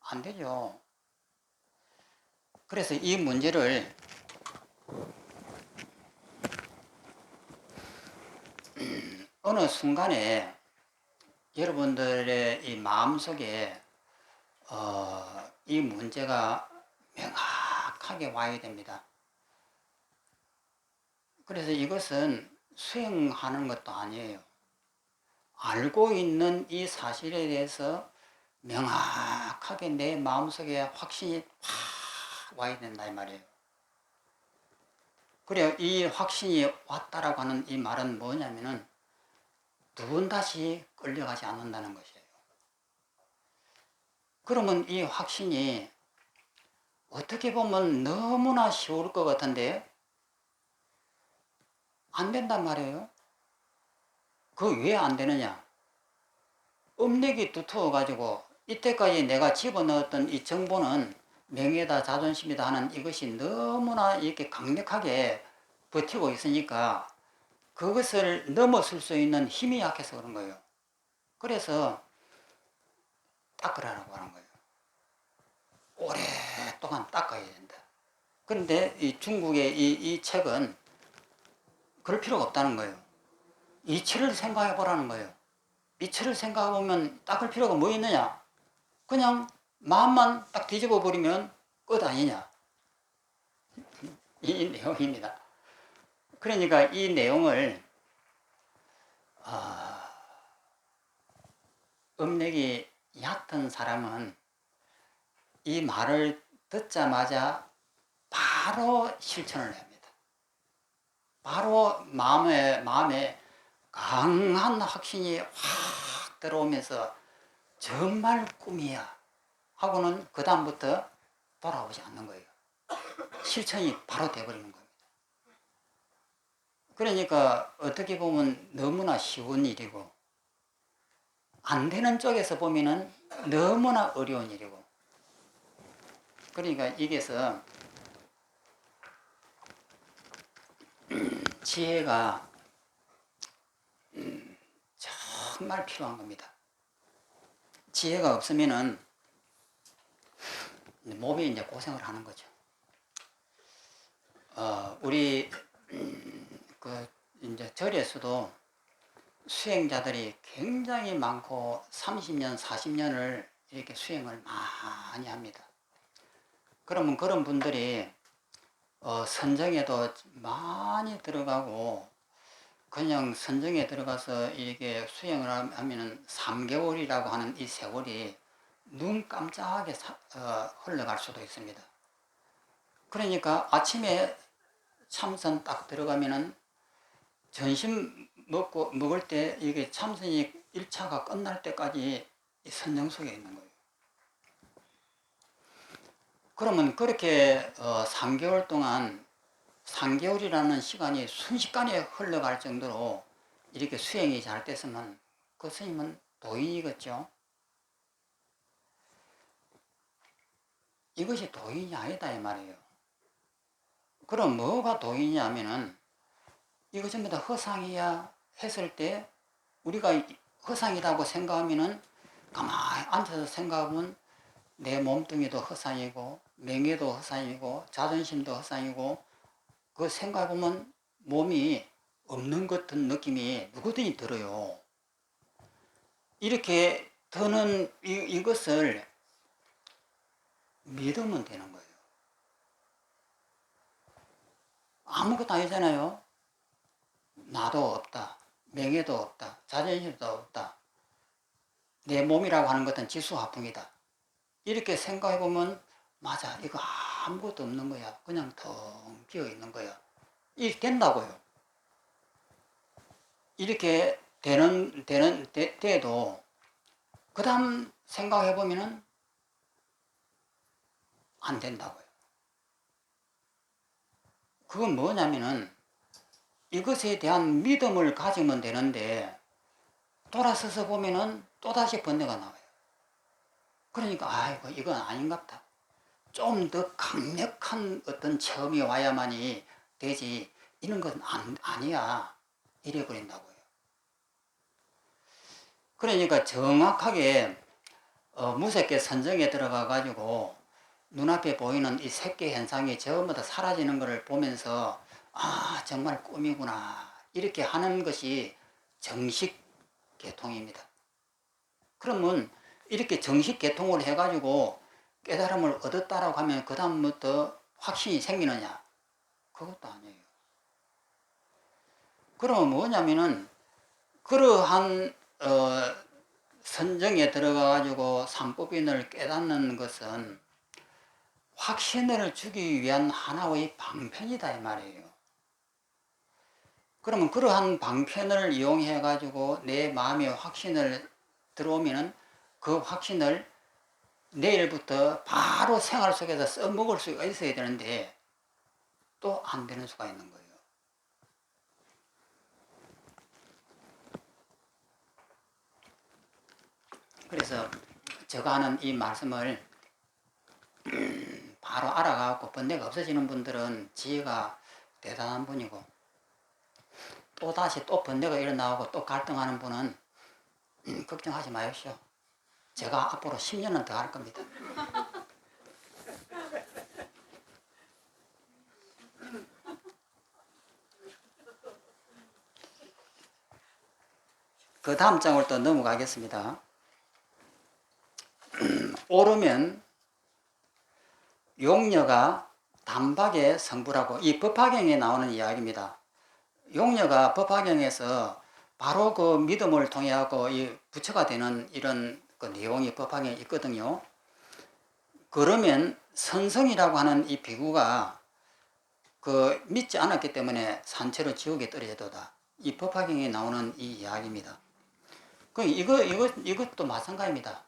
안 되죠. 그래서 이 문제를 어느 순간에 여러분들의 이 마음속에 이 문제가 명확하게 와야 됩니다. 그래서 이것은 수행하는 것도 아니에요. 알고 있는 이 사실에 대해서 명확하게 내 마음속에 확신이 확 와야 된다 이 말이에요. 그래요. 이 확신이 왔다라고 하는 이 말은 뭐냐면은 두 번 다시 끌려가지 않는다는 것이에요. 그러면 이 확신이 어떻게 보면 너무나 쉬울 것 같은데 안 된단 말이에요. 그 왜 안 되느냐? 업력이 두터워가지고 이때까지 내가 집어넣었던 이 정보는 명예다 자존심이다 하는 이것이 너무나 이렇게 강력하게 버티고 있으니까 그것을 넘어설 수 있는 힘이 약해서 그런 거예요. 그래서 닦으라고 하는 거예요. 오랫동안 닦아야 된다. 그런데 이 중국의 이 책은 그럴 필요가 없다는 거예요. 이치를 생각해 보라는 거예요. 이치를 생각해 보면 닦을 필요가 뭐 있느냐? 그냥 마음만 딱 뒤집어 버리면 끝 아니냐? 이 내용입니다. 그러니까 이 내용을 음력이 얕은 사람은 이 말을 듣자마자 바로 실천을 합니다. 바로 마음에 강한 확신이 확 들어오면서 정말 꿈이야 하고는 그 다음부터 돌아오지 않는 거예요. 실천이 바로 돼버리는 겁니다. 그러니까 어떻게 보면 너무나 쉬운 일이고 안 되는 쪽에서 보면은 너무나 어려운 일이고, 그러니까 이게서 지혜가 정말 필요한 겁니다. 지혜가 없으면은 몸이 이제 고생을 하는 거죠. 우리 그 이제 절에서도 수행자들이 굉장히 많고 30년, 40년을 이렇게 수행을 많이 합니다. 그러면 그런 분들이 선정에도 많이 들어가고 그냥 선정에 들어가서 이렇게 수행을 하면은 3개월이라고 하는 이 세월이 눈 깜짝하게 흘러갈 수도 있습니다. 그러니까 아침에 참선 딱 들어가면은 점심 먹을 때 이게 참선이 1차가 끝날 때까지 이 선정 속에 있는 거예요. 그러면 그렇게 3개월 동안 3개월이라는 시간이 순식간에 흘러갈 정도로 이렇게 수행이 잘 됐으면 그 스님은 도인이겠죠. 이것이 도인이 아니다 이 말이에요. 그럼 뭐가 도인이냐면은 이거 전부 다 허상이야 했을 때 우리가 허상이라고 생각하면은 가만히 앉아서 생각하면 내 몸뚱이도 허상이고 명예도 허상이고 자존심도 허상이고 그 생각해보면 몸이 없는 것 같은 느낌이 누구든지 들어요. 이렇게 드는 이것을 믿으면 되는 거예요. 아무것도 아니잖아요. 나도 없다. 명예도 없다. 자존심도 없다. 내 몸이라고 하는 것은 지수화풍이다. 이렇게 생각해보면 맞아. 이거 아무것도 없는 거야. 그냥 텅 비어 있는 거야. 이렇게 된다고요. 이렇게 돼도 그 다음 생각해보면은 안 된다고요. 그건 뭐냐면은 이것에 대한 믿음을 가지면 되는데 돌아서서 보면은 또다시 번뇌가 나와요. 그러니까 아이고 이건 아닌갑다. 좀 더 강력한 어떤 체험이 와야만이 되지 이런 건 아니야. 이래 버린다고요. 그러니까 정확하게 무섭게 선정에 들어가 가지고 눈앞에 보이는 이 색계 현상이 전부 다 사라지는 것을 보면서 아 정말 꿈이구나 이렇게 하는 것이 정식 개통입니다. 그러면 이렇게 정식 개통을 해가지고 깨달음을 얻었다라고 하면 그 다음부터 확신이 생기느냐? 그것도 아니에요. 그러면 뭐냐면은 그러한 선정에 들어가가지고 삼법인을 깨닫는 것은 확신을 주기 위한 하나의 방편이다 이 말이에요. 그러면 그러한 방편을 이용해 가지고 내 마음에 확신을 들어오면은 그 확신을 내일부터 바로 생활 속에서 써먹을 수가 있어야 되는데 또 안 되는 수가 있는 거예요. 그래서 제가 하는 이 말씀을 바로 알아가고 번뇌가 없어지는 분들은 지혜가 대단한 분이고 또 다시 또 번뇌가 일어나고 또 갈등하는 분은 걱정하지 마십시오. 제가 앞으로 10년은 더 할 겁니다. 그 다음 장을 또 넘어가겠습니다. 오르면 용녀가 단박에 성불하고 이 법화경에 나오는 이야기입니다. 용녀가 법화경에서 바로 그 믿음을 통해 하고 이 부처가 되는 이런 그 내용이 법화경에 있거든요. 그러면 선성이라고 하는 이 비구가 그 믿지 않았기 때문에 산채로 지옥에 떨어져도다. 이 법화경에 나오는 이 이야기입니다. 그 이것도 마찬가지입니다.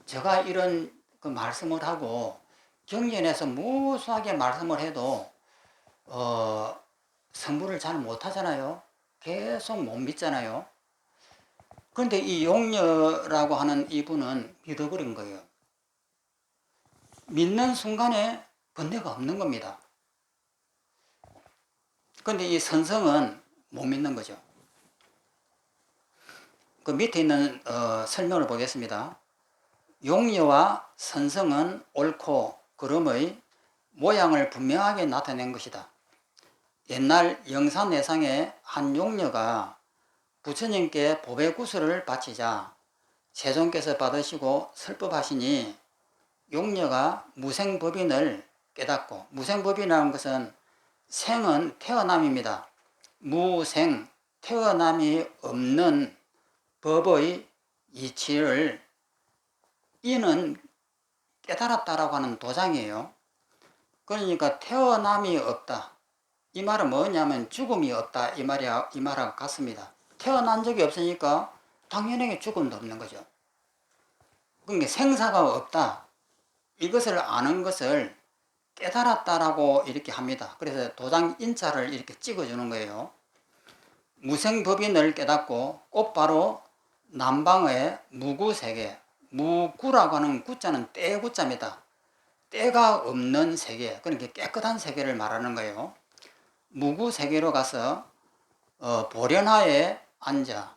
제가 이런 그 말씀을 하고 경전에서 무수하게 말씀을 해도 성불을 잘 못하잖아요. 계속 못 믿잖아요. 그런데 이 용녀라고 하는 이분은 믿어버린 거예요. 믿는 순간에 번뇌가 없는 겁니다. 그런데 이 선성은 못 믿는 거죠. 그 밑에 있는 설명을 보겠습니다. 용녀와 선성은 옳고 그름의 모양을 분명하게 나타낸 것이다. 옛날 영산내상의 한 용녀가 부처님께 보배구슬을 바치자 세존께서 받으시고 설법하시니 용녀가 무생법인을 깨닫고, 무생법인이라는 것은 생은 태어남입니다. 무생, 태어남이 없는 법의 이치를 이는 깨달았다라고 하는 도장이에요. 그러니까 태어남이 없다. 이 말은 뭐냐면 죽음이 없다. 이 말하고 같습니다. 태어난 적이 없으니까 당연히 죽음도 없는 거죠. 그러니까 생사가 없다. 이것을 아는 것을 깨달았다라고 이렇게 합니다. 그래서 도장 인자를 이렇게 찍어주는 거예요. 무생법인을 깨닫고 곧바로 남방의 무구세계, 무구라고 하는 구자는 떼구자입니다. 때가 없는 세계, 그러니까 깨끗한 세계를 말하는 거예요. 무구 세계로 가서 보련하에 앉아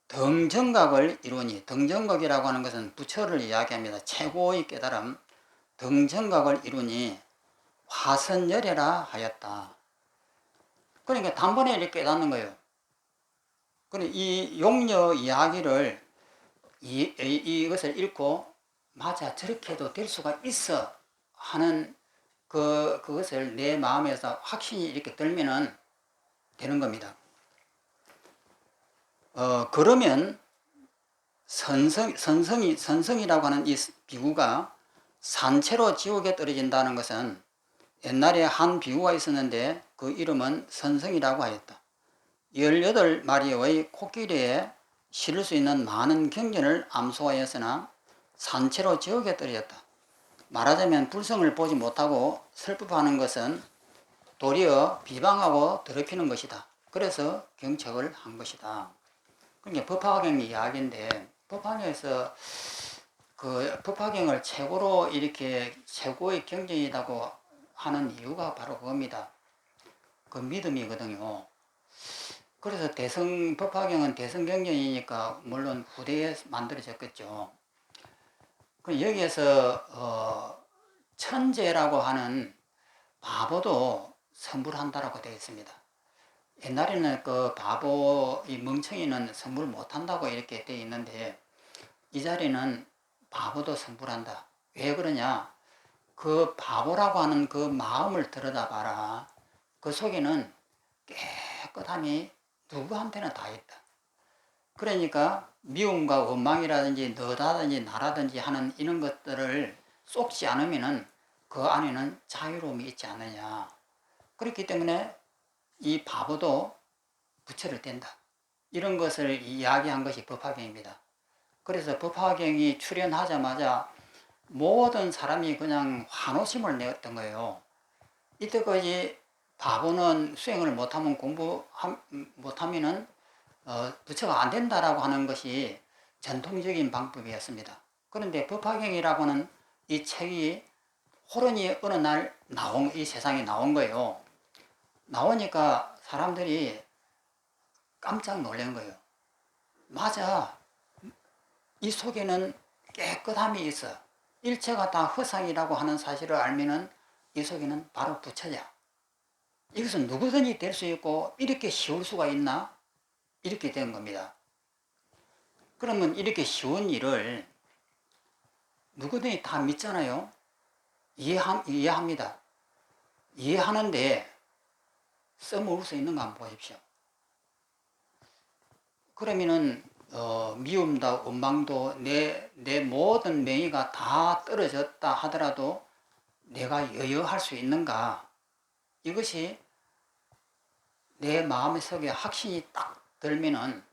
등정각을 이루니, 등정각이라고 하는 것은 부처를 이야기합니다. 최고의 깨달음, 등정각을 이루니 화선열애라 하였다. 그러니까 단번에 이렇게 깨닫는 거예요. 이 용녀 이야기를 이것을 읽고 맞아 저렇게도 될 수가 있어 하는 그것을 내 마음에서 확신이 이렇게 들면은 되는 겁니다. 그러면 선성이라고 하는 이 비구가 산채로 지옥에 떨어진다는 것은 옛날에 한 비구가 있었는데 그 이름은 선성이라고 하였다. 18마리의 코끼리에 실을 수 있는 많은 경전을 암소하였으나 산채로 지옥에 떨어졌다. 말하자면 불성을 보지 못하고 슬퍼하는 것은 도리어 비방하고 더럽히는 것이다. 그래서 경책을 한 것이다. 그러니까 법화경 이야기인데, 법화경에서 그 법화경을 최고로 이렇게 최고의 경전이라고 하는 이유가 바로 그겁니다. 그 믿음이거든요. 그래서 법화경은 대성경전이니까 물론 후대에 만들어졌겠죠. 여기에서 천재라고 하는 바보도 선불한다라고 되어 있습니다. 옛날에는 그 바보, 이 멍청이는 선불 못한다고 이렇게 되어 있는데 이 자리는 바보도 선불한다. 왜 그러냐? 그 바보라고 하는 그 마음을 들여다봐라. 그 속에는 깨끗함이 누구한테나 다 있다. 그러니까 미움과 원망이라든지 너다든지 나라든지 하는 이런 것들을 쏟지 않으면은 그 안에는 자유로움이 있지 않느냐. 그렇기 때문에 이 바보도 부처를 댄다. 이런 것을 이야기한 것이 법화경입니다. 그래서 법화경이 출현하자마자 모든 사람이 그냥 환호심을 내었던 거예요. 이때까지 바보는 수행을 못하면 못하면은 부처가 안 된다라고 하는 것이 전통적인 방법이었습니다. 그런데 법화경이라고는 이 책이 호련히 어느 날 이 세상에 나온 거예요. 나오니까 사람들이 깜짝 놀란 거예요. 맞아. 이 속에는 깨끗함이 있어. 일체가 다 허상이라고 하는 사실을 알면은 이 속에는 바로 부처냐. 이것은 누구든지 될 수 있고 이렇게 쉬울 수가 있나? 이렇게 된 겁니다. 그러면 이렇게 쉬운 일을 누구든지 다 믿잖아요. 이해합니다. 이해하는데 써먹을 수 있는가 한번 보십시오. 그러면은 미움도 원망도 내 모든 명의가 다 떨어졌다 하더라도 내가 여여할 수 있는가? 이것이 내 마음속에 확신이 딱 들면은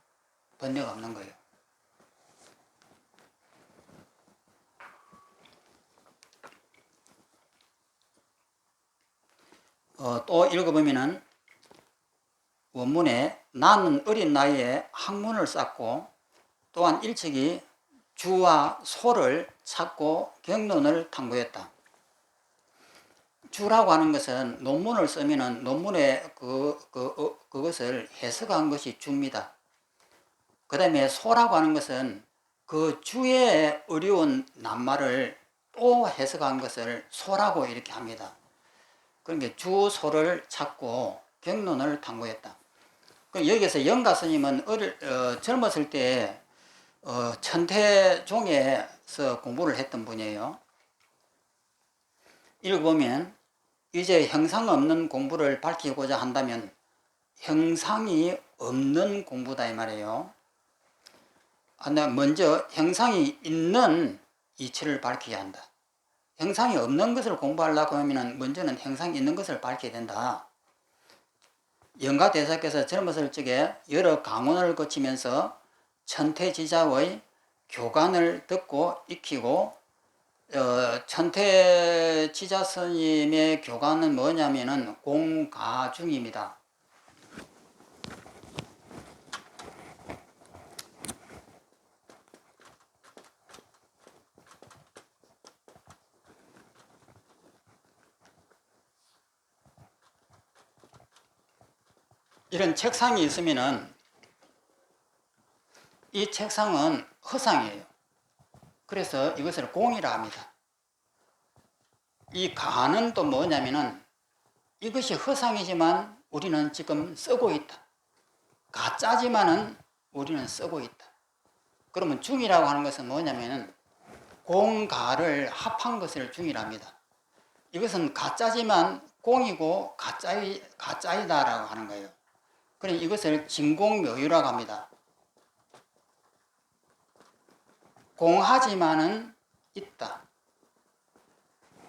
번뇌가 없는 거예요. 또 읽어보면은 원문에 나는 어린 나이에 학문을 쌓고 또한 일찍이 주와 소를 찾고 경론을 탐구했다. 주라고 하는 것은 논문을 쓰면은 논문에 그것을 해석한 것이 주입니다. 그 다음에 소라고 하는 것은 그 주의 어려운 낱말을 또 해석한 것을 소라고 이렇게 합니다. 그러니까 주, 소를 찾고 경론을 탐구했다. 여기서 영가 스님은 젊었을 때 천태종에서 공부를 했던 분이에요. 읽어보면 이제 형상 없는 공부를 밝히고자 한다면 형상이 없는 공부다 이 말이에요. 먼저 형상이 있는 이치를 밝혀야 한다. 형상이 없는 것을 공부하려고 하면 먼저는 형상이 있는 것을 밝혀야 된다. 영가대사께서 젊었을 적에 여러 강원을 거치면서 천태지자의 교관을 듣고 익히고 천태지자 스님의 교관은 뭐냐면은 공가중입니다. 이런 책상이 있으면은 이 책상은 허상이에요. 그래서 이것을 공이라 합니다. 이 가는 또 뭐냐면은 이것이 허상이지만 우리는 지금 쓰고 있다. 가짜지만은 우리는 쓰고 있다. 그러면 중이라고 하는 것은 뭐냐면은 공가를 합한 것을 중이랍니다. 이것은 가짜지만 공이고 가짜이다라고 하는 거예요. 그래 이것을 진공묘유라고 합니다. 공하지만은 있다.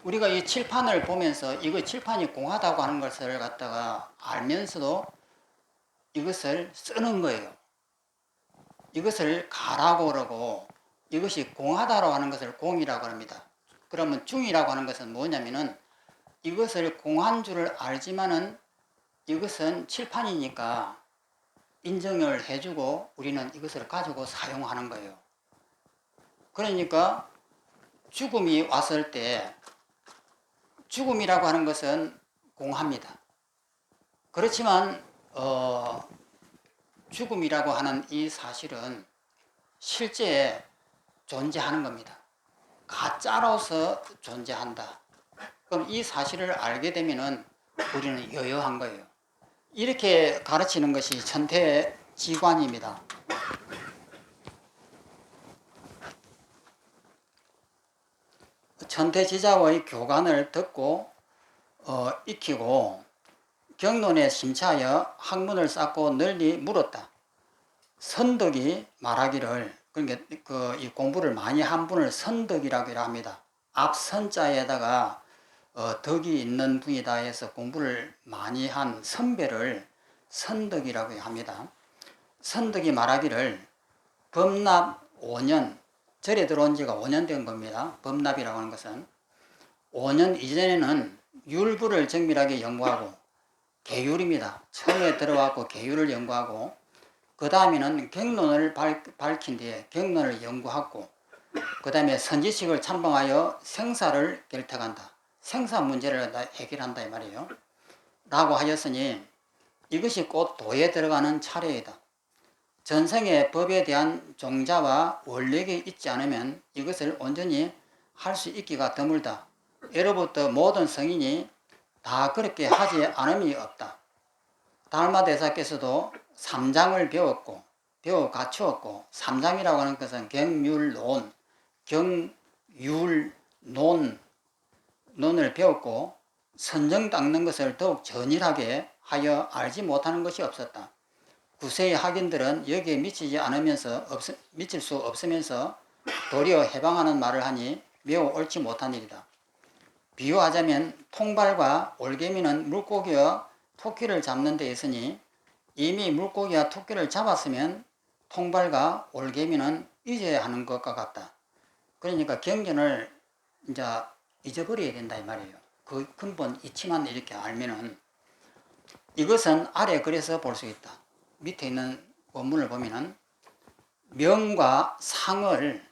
우리가 이 칠판을 보면서 이거 칠판이 공하다고 하는 것을 갖다가 알면서도 이것을 쓰는 거예요. 이것을 가라고 그러고 이것이 공하다라고 하는 것을 공이라고 합니다. 그러면 중이라고 하는 것은 뭐냐면은 이것을 공한 줄을 알지만은 이것은 칠판이니까 인정을 해주고 우리는 이것을 가지고 사용하는 거예요. 그러니까 죽음이 왔을 때 죽음이라고 하는 것은 공합니다. 그렇지만 죽음이라고 하는 이 사실은 실제 존재하는 겁니다. 가짜로서 존재한다. 그럼 이 사실을 알게 되면은 우리는 여여한 거예요. 이렇게 가르치는 것이 천태지관입니다. 천태지자의 교관을 듣고 익히고 경론에 심차하여 학문을 쌓고 널리 물었다. 선덕이 말하기를, 그러니까 이 공부를 많이 한 분을 선덕이라고 합니다. 앞 선자에다가 덕이 있는 분이다 해서 공부를 많이 한 선배를 선덕이라고 합니다. 선덕이 말하기를 범납 5년, 절에 들어온 지가 5년 된 겁니다. 범납이라고 하는 것은 5년 이전에는 율부를 정밀하게 연구하고 계율입니다. 처음에 들어왔고 계율을 연구하고 그 다음에는 경론을 밝힌 뒤에 경론을 연구하고 그 다음에 선지식을 참방하여 생사를 결탁한다. 생사 문제를 해결한다 이 말이에요. 라고 하였으니 이것이 곧 도에 들어가는 차례이다. 전생의 법에 대한 종자와 원력이 있지 않으면 이것을 온전히 할 수 있기가 드물다. 예로부터 모든 성인이 다 그렇게 하지 않음이 없다. 달마대사께서도 삼장을 배웠고 배워 갖추었고, 삼장이라고 하는 것은 경율론, 논을 배웠고 선정 닦는 것을 더욱 전일하게 하여 알지 못하는 것이 없었다. 구세의 학인들은 여기에 미칠 수 없으면서 도리어 해방하는 말을 하니 매우 옳지 못한 일이다. 비유하자면 통발과 올개미는 물고기와 토끼를 잡는 데 있으니 이미 물고기와 토끼를 잡았으면 통발과 올개미는 잊어야 하는 것과 같다. 그러니까 경전을 이제 잊어버려야 된다 이 말이에요. 그 근본 이치만 이렇게 알면은 이것은 아래 그래서 볼 수 있다. 밑에 있는 원문을 보면은 명과 상을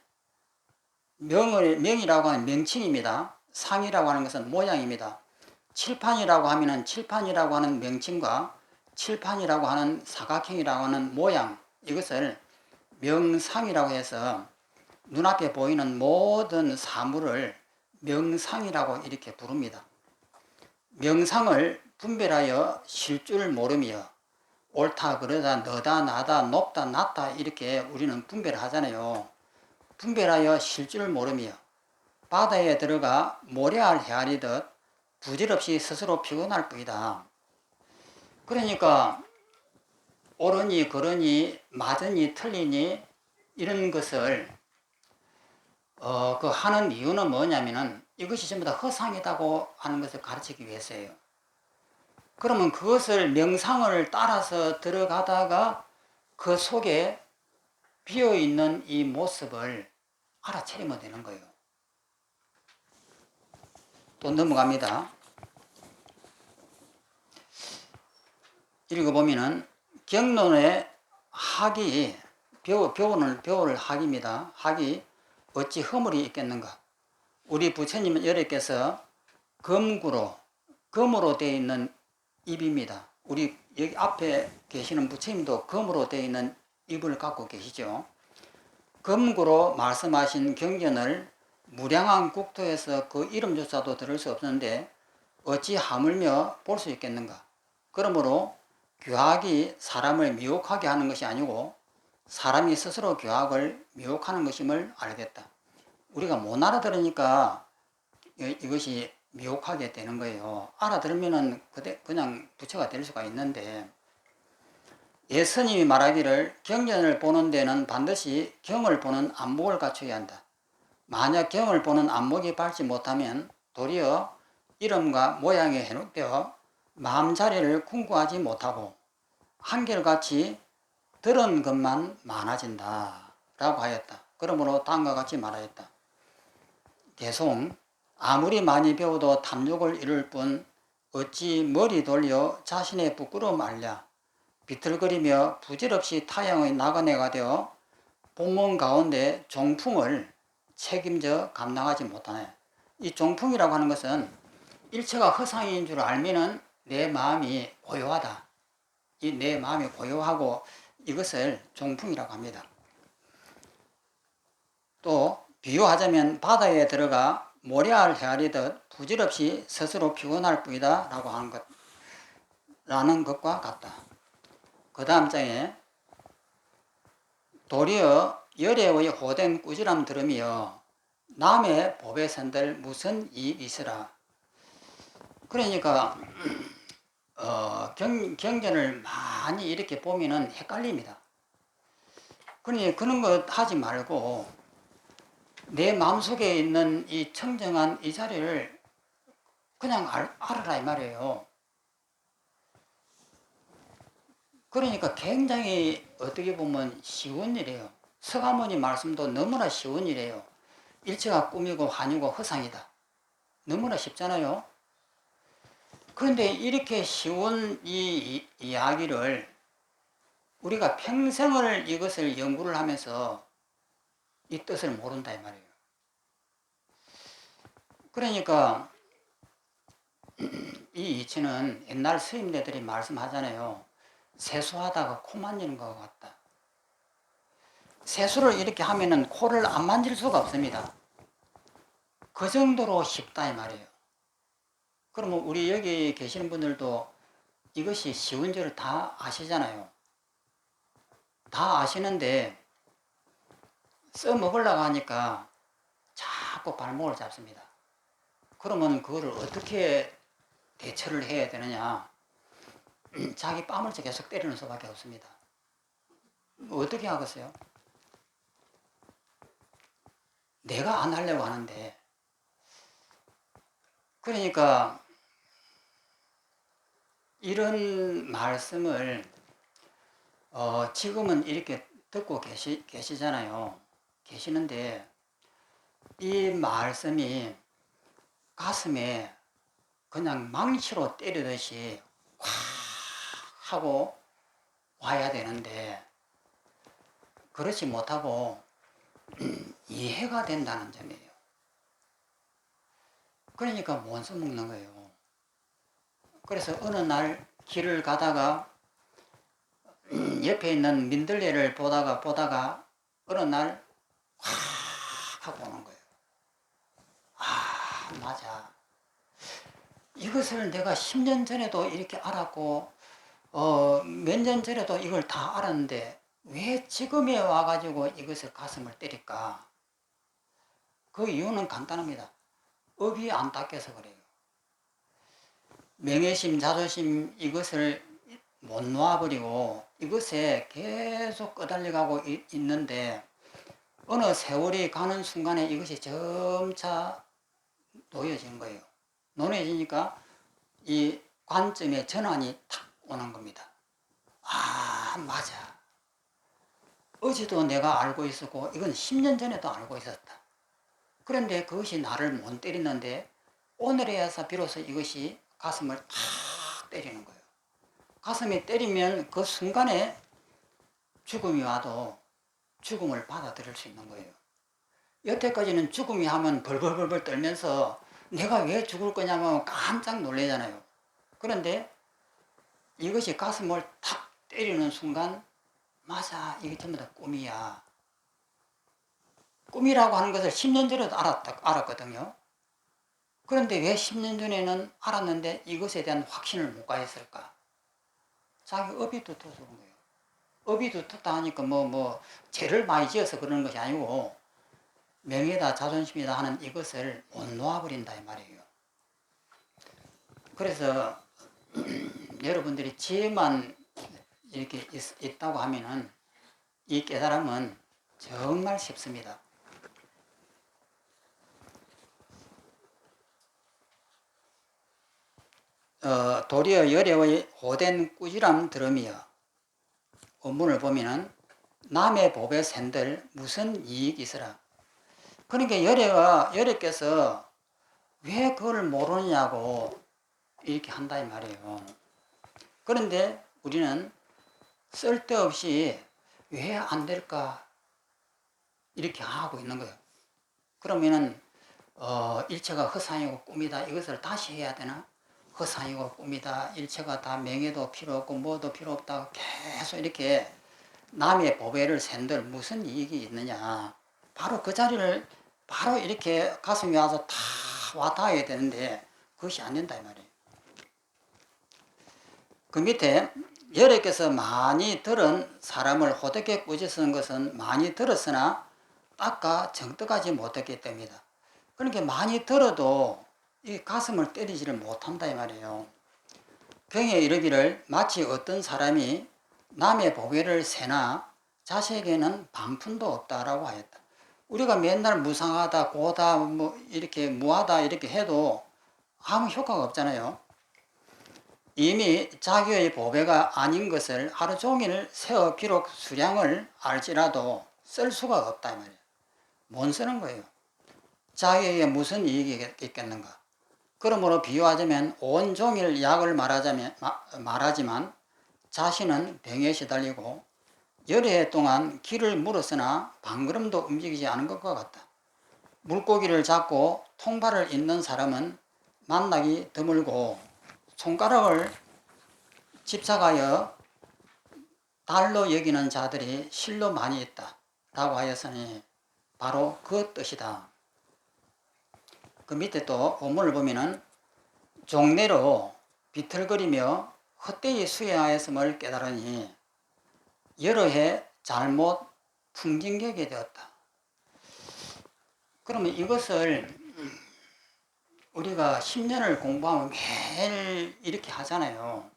명이라고 하는 명칭입니다. 상이라고 하는 것은 모양입니다. 칠판이라고 하면은 칠판이라고 하는 명칭과 칠판이라고 하는 사각형이라고 하는 모양, 이것을 명상이라고 해서 눈앞에 보이는 모든 사물을 명상이라고 이렇게 부릅니다. 명상을 분별하여 실 줄 모름이여 옳다 그러다 너다 나다 높다 낮다 이렇게 우리는 분별하잖아요. 분별하여 실 줄 모름이여 바다에 들어가 모래알 헤아리듯 부질없이 스스로 피곤할 뿐이다. 그러니까 옳으니 그러니 맞으니 틀리니 이런 것을 하는 이유는 뭐냐면은 이것이 전부 다 허상이다고 하는 것을 가르치기 위해서예요. 그러면 그것을 명상을 따라서 들어가다가 그 속에 비어있는 이 모습을 알아차리면 되는 거예요. 또 넘어갑니다. 읽어보면은 경론의 학이 배우를 학입니다. 학이 어찌 허물이 있겠는가? 우리 부처님 여래께서 금으로 되어 있는 입입니다. 우리 여기 앞에 계시는 부처님도 금으로 되어 있는 입을 갖고 계시죠. 금구로 말씀하신 경전을 무량한 국토에서 그 이름조차도 들을 수 없는데 어찌 하물며 볼 수 있겠는가. 그러므로 규학이 사람을 미혹하게 하는 것이 아니고 사람이 스스로 규학을 미혹하는 것임을 알겠다. 우리가 못 알아들으니까 이것이 미혹하게 되는 거예요. 알아들으면은 그냥 부처가 될 수가 있는데, 예스님이 말하기를 경전을 보는 데는 반드시 경을 보는 안목을 갖춰야 한다. 만약 경을 보는 안목이 밝지 못하면 도리어 이름과 모양에 현혹되어 마음자리를 궁구하지 못하고 한결같이 들은 것만 많아진다 라고 하였다. 그러므로 다음과 같이 말하였다. 개송, 아무리 많이 배워도 탐욕을 이룰 뿐 어찌 머리 돌려 자신의 부끄러움 알랴. 비틀거리며 부질없이 타향의 나그네가 되어 복문 가운데 종풍을 책임져 감당하지 못하네. 이 종풍이라고 하는 것은 일체가 허상인 줄 알면은 내 마음이 고요하다. 이 내 마음이 고요하고 이것을 종풍이라고 합니다. 또 비유하자면 바다에 들어가 모래알 헤아리듯 부질없이 스스로 피곤할 뿐이다 라는 것과 같다. 그 다음 장에 도리어 열애의 호된 꾸지람 들으며 남의 법에 선들 무슨 이익이 있으라. 그러니까 경전을 많이 이렇게 보면은 헷갈립니다. 그러니 그런 것 하지 말고 내 마음속에 있는 이 청정한 이 자리를 그냥 알아라 이 말이에요. 그러니까 굉장히 어떻게 보면 쉬운 일이에요. 서가모니 말씀도 너무나 쉬운 일이에요. 일체가 꿈이고 환이고 허상이다. 너무나 쉽잖아요. 그런데 이렇게 쉬운 이 이야기를 우리가 평생을 이것을 연구를 하면서 이 뜻을 모른다 이 말이에요. 그러니까 이 이치는 옛날 스님네들이 말씀하잖아요. 세수하다가 코 만지는 것 같다. 세수를 이렇게 하면은 코를 안 만질 수가 없습니다. 그 정도로 쉽다 이 말이에요. 그러면 우리 여기 계시는 분들도 이것이 쉬운 줄 다 아시잖아요. 다 아시는데 써먹으려고 하니까 자꾸 발목을 잡습니다. 그러면 그거를 어떻게 대처를 해야 되느냐. 자기 뺨을 계속 때리는 수밖에 없습니다. 어떻게 하겠어요? 내가 안 하려고 하는데. 그러니까 이런 말씀을 지금은 이렇게 듣고 계시잖아요. 계시는데 이 말씀이 가슴에 그냥 망치로 때리듯이 확 하고 와야 되는데 그렇지 못하고 이해가 된다는 점이에요. 그러니까 못 써먹는 거예요. 그래서 어느 날 길을 가다가 옆에 있는 민들레를 보다가 어느 날 확 하고 오는 거예요. 아, 맞아. 이것을 내가 10년 전에도 이렇게 알았고 몇 년 전에도 이걸 다 알았는데 왜 지금에 와가지고 이것을 가슴을 때릴까? 그 이유는 간단합니다. 업이 안 닦여서 그래요. 명예심, 자존심 이것을 못 놓아버리고 이것에 계속 끄달려가고 있는데 어느 세월이 가는 순간에 이것이 점차 놓여지는 거예요. 놓여지니까 이 관점의 전환이 탁 오는 겁니다. 아, 맞아. 어제도 내가 알고 있었고 이건 10년 전에도 알고 있었다. 그런데 그것이 나를 못 때리는데 오늘에서 비로소 이것이 가슴을 탁 때리는 거예요. 가슴이 때리면 그 순간에 죽음이 와도 죽음을 받아들일 수 있는 거예요. 여태까지는 죽음이 하면 벌벌벌 떨면서 내가 왜 죽을 거냐면 깜짝 놀래잖아요. 그런데 이것이 가슴을 탁 때리는 순간 맞아, 이게 전부 다 꿈이야. 꿈이라고 하는 것을 10년 전에도 알았거든요. 그런데 왜 10년 전에는 알았는데 이것에 대한 확신을 못 가졌을까? 자기 업이 두터워서 그런 거예요. 업이 두텁다 하니까 죄를 많이 지어서 그러는 것이 아니고 명예다 자존심이다 하는 이것을 못 놓아버린다 이 말이에요. 그래서 여러분들이 지혜만 이렇게 있다고 하면은 이 깨달음은 정말 쉽습니다. 도리어 열애의 호된 꾸지람 들음이여. 원문을 보면은 남의 법에 샌들 무슨 이익이 있으라. 그러니까 열애께서 왜 그걸 모르느냐고 이렇게 한다 이 말이에요. 그런데 우리는 쓸데없이 왜 안 될까 이렇게 하고 있는 거예요. 그러면은 일체가 허상이고 꿈이다 이것을 다시 해야 되나? 허상이고 꿈이다, 일체가 다 명예도 필요 없고 뭐도 필요 없다 계속 이렇게 남의 보배를 샌들 무슨 이익이 있느냐. 바로 그 자리를 바로 이렇게 가슴에 와서 다 와닿아야 되는데 그것이 안 된다 이 말이에요. 그 밑에 열애께서 많이 들은 사람을 호되게 꾸짖는 것은 많이 들었으나 닦아 정떡하지 못했기 때문이다. 그러니까 많이 들어도 이 가슴을 때리지를 못한다 이 말이에요. 경에 이르기를 마치 어떤 사람이 남의 보배를 세나 자식에게는 반푼도 없다라고 하였다. 우리가 맨날 무상하다, 고다, 이렇게 무하다 이렇게 해도 아무 효과가 없잖아요. 이미 자기의 보배가 아닌 것을 하루 종일 세어 비록 수량을 알지라도 쓸 수가 없다 이 말이에요. 못 쓰는 거예요. 자기에게 무슨 이익이 있겠는가. 그러므로 비유하자면 온종일 약을 말하지만 자신은 병에 시달리고 열해 동안 길을 물었으나 방걸음도 움직이지 않은 것과 같다. 물고기를 잡고 통발을 잇는 사람은 만나기 드물고 손가락을 집착하여 달로 여기는 자들이 실로 많이 있다 라고 하였으니 바로 그 뜻이다. 그 밑에 또 원문을 보면은 종래로 비틀거리며 헛되이 수행하였음을 깨달으니 여러 해 잘못 풍진객이 되었다. 그러면 이것을 우리가 10년을 공부하면 매일 이렇게 하잖아요.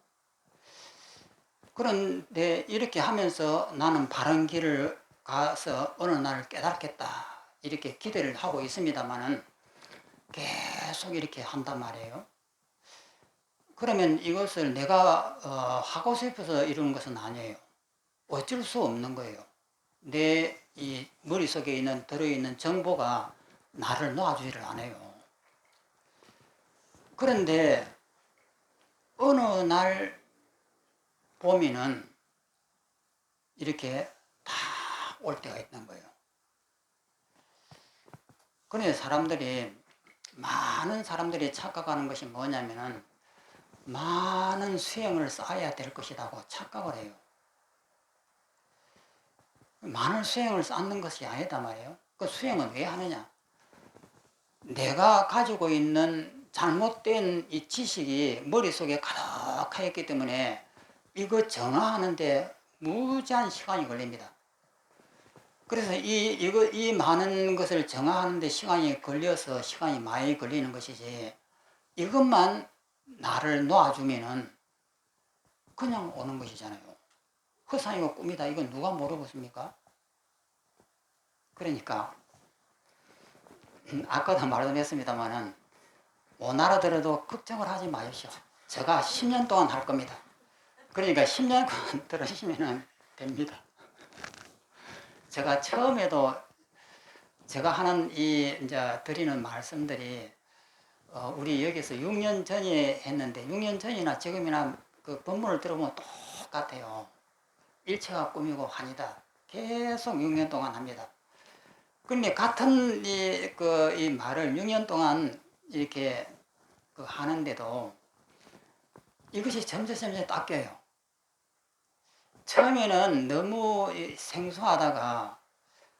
그런데 이렇게 하면서 나는 바른 길을 가서 어느 날 깨닫겠다 이렇게 기대를 하고 있습니다만은 계속 이렇게 한단 말이에요. 그러면 이것을 내가 하고 싶어서 이러는 것은 아니에요. 어쩔 수 없는 거예요. 내 이 머릿속에 들어있는 정보가 나를 놓아주지를 않아요. 그런데 어느 날 보면은 이렇게 다 올 때가 있는 거예요. 그런데 많은 사람들이 착각하는 것이 뭐냐면은 많은 수행을 쌓아야 될 것이라고 착각을 해요. 많은 수행을 쌓는 것이 아니다 말이에요. 그 수행은 왜 하느냐? 내가 가지고 있는 잘못된 이 지식이 머릿속에 가득하였기 때문에 이거 정화하는데 무지한 시간이 걸립니다. 그래서 이 많은 것을 정화하는데 시간이 걸려서 시간이 많이 걸리는 것이지 이것만 나를 놓아주면은 그냥 오는 것이잖아요. 허상이고 꿈이다. 이건 누가 모르겠습니까? 그러니까 아까도 말씀했습니다만은 못 알아들어도 걱정을 하지 마십시오. 제가 10년 동안 할 겁니다. 그러니까 10년 동안 들으시면 됩니다. 제가 처음에도 제가 하는 이제 드리는 말씀들이 우리 여기서 6년 전에 했는데 6년 전이나 지금이나 그 본문을 들어보면 똑같아요. 일체가 꿈이고 환이다. 계속 6년 동안 합니다. 그런데 같은 이 말을 6년 동안 이렇게 하는데도 이것이 점점 닦여요. 처음에는 너무 생소하다가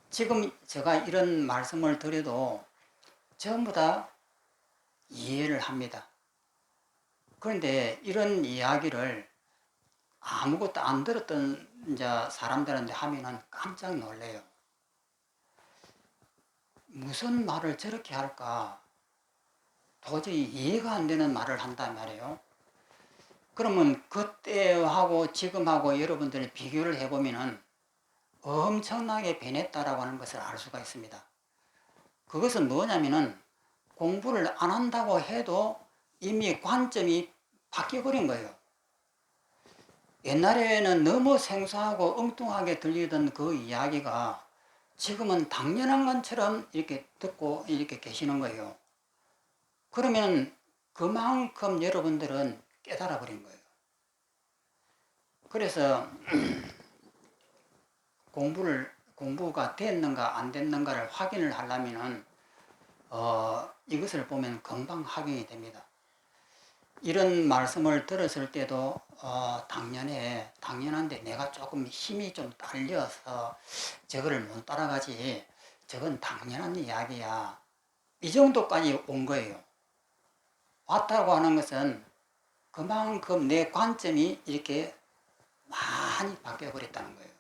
지금 제가 이런 말씀을 드려도 전부 다 이해를 합니다. 그런데 이런 이야기를 아무것도 안 들었던 이제 사람들한테 하면은 깜짝 놀래요. 무슨 말을 저렇게 할까? 도저히 이해가 안 되는 말을 한단 말이에요. 그러면 그때하고 지금하고 여러분들이 비교를 해보면은 엄청나게 변했다라고 하는 것을 알 수가 있습니다. 그것은 뭐냐면은 공부를 안 한다고 해도 이미 관점이 바뀌어버린 거예요. 옛날에는 너무 생소하고 엉뚱하게 들리던 그 이야기가 지금은 당연한 것처럼 이렇게 듣고 이렇게 계시는 거예요. 그러면 그만큼 여러분들은 깨달아 버린 거예요. 그래서 공부가 됐는가 안 됐는가를 확인을 하려면은 이것을 보면 금방 확인이 됩니다. 이런 말씀을 들었을 때도 당연한데 내가 조금 힘이 좀 딸려서 저거를 못 따라가지, 저건 당연한 이야기야, 이 정도까지 온 거예요. 왔다고 하는 것은 그만큼 내 관점이 이렇게 많이 바뀌어 버렸다는 거예요.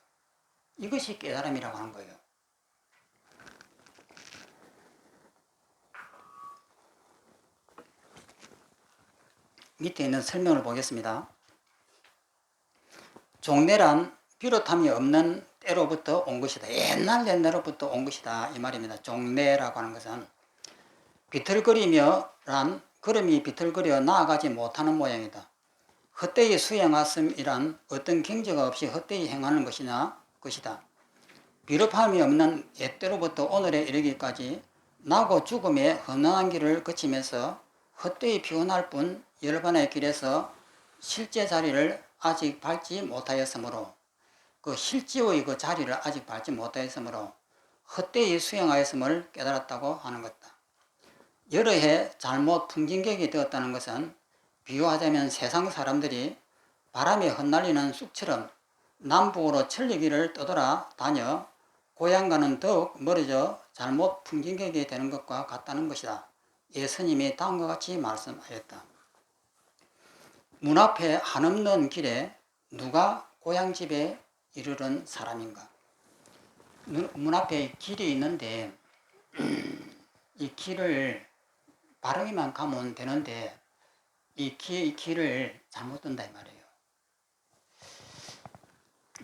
이것이 깨달음이라고 하는 거예요. 밑에 있는 설명을 보겠습니다. 종래란 비롯함이 없는 때로부터 온 것이다. 옛날부터 온 것이다, 이 말입니다. 종래라고 하는 것은 비틀거리며란 걸음이 비틀거려 나아가지 못하는 모양이다. 헛되이 수행하음이란 어떤 경제가 없이 헛되이 행하는 것이다. 비롭함이 없는 옛때로부터 오늘에 이르기까지 나고 죽음의 험난한 길을 거치면서 헛되이 피곤할 뿐 열반의 길에서 실제 자리를 아직 밟지 못하였으므로, 그 실지의 그 자리를 아직 밟지 못하였으므로 헛되이 수행하였음을 깨달았다고 하는 것이다. 여러 해 잘못 풍진객이 되었다는 것은 비유하자면 세상 사람들이 바람에 흩날리는 쑥처럼 남북으로 천리길을 떠돌아 다녀 고향과는 더욱 멀어져 잘못 풍진객이 되는 것과 같다는 것이다. 예수님이 다음과 같이 말씀하였다. 문 앞에 한없는 길에 누가 고향집에 이르는 사람인가? 문 앞에 길이 있는데 이 길을 바르게만 가면 되는데 이 길을 잘못 든다 이 말이에요.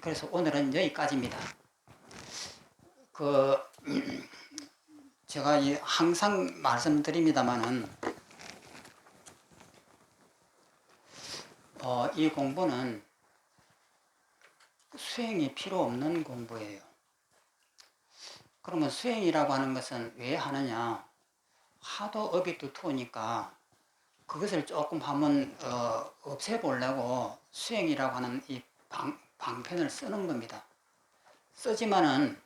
그래서 오늘은 여기까지입니다. 제가 항상 말씀드립니다만은 이 공부는 수행이 필요 없는 공부예요. 그러면 수행이라고 하는 것은 왜 하느냐? 하도 업이 두터우니까 그것을 조금 한번 없애보려고 수행이라고 하는 이 방편을 쓰는 겁니다. 쓰지만은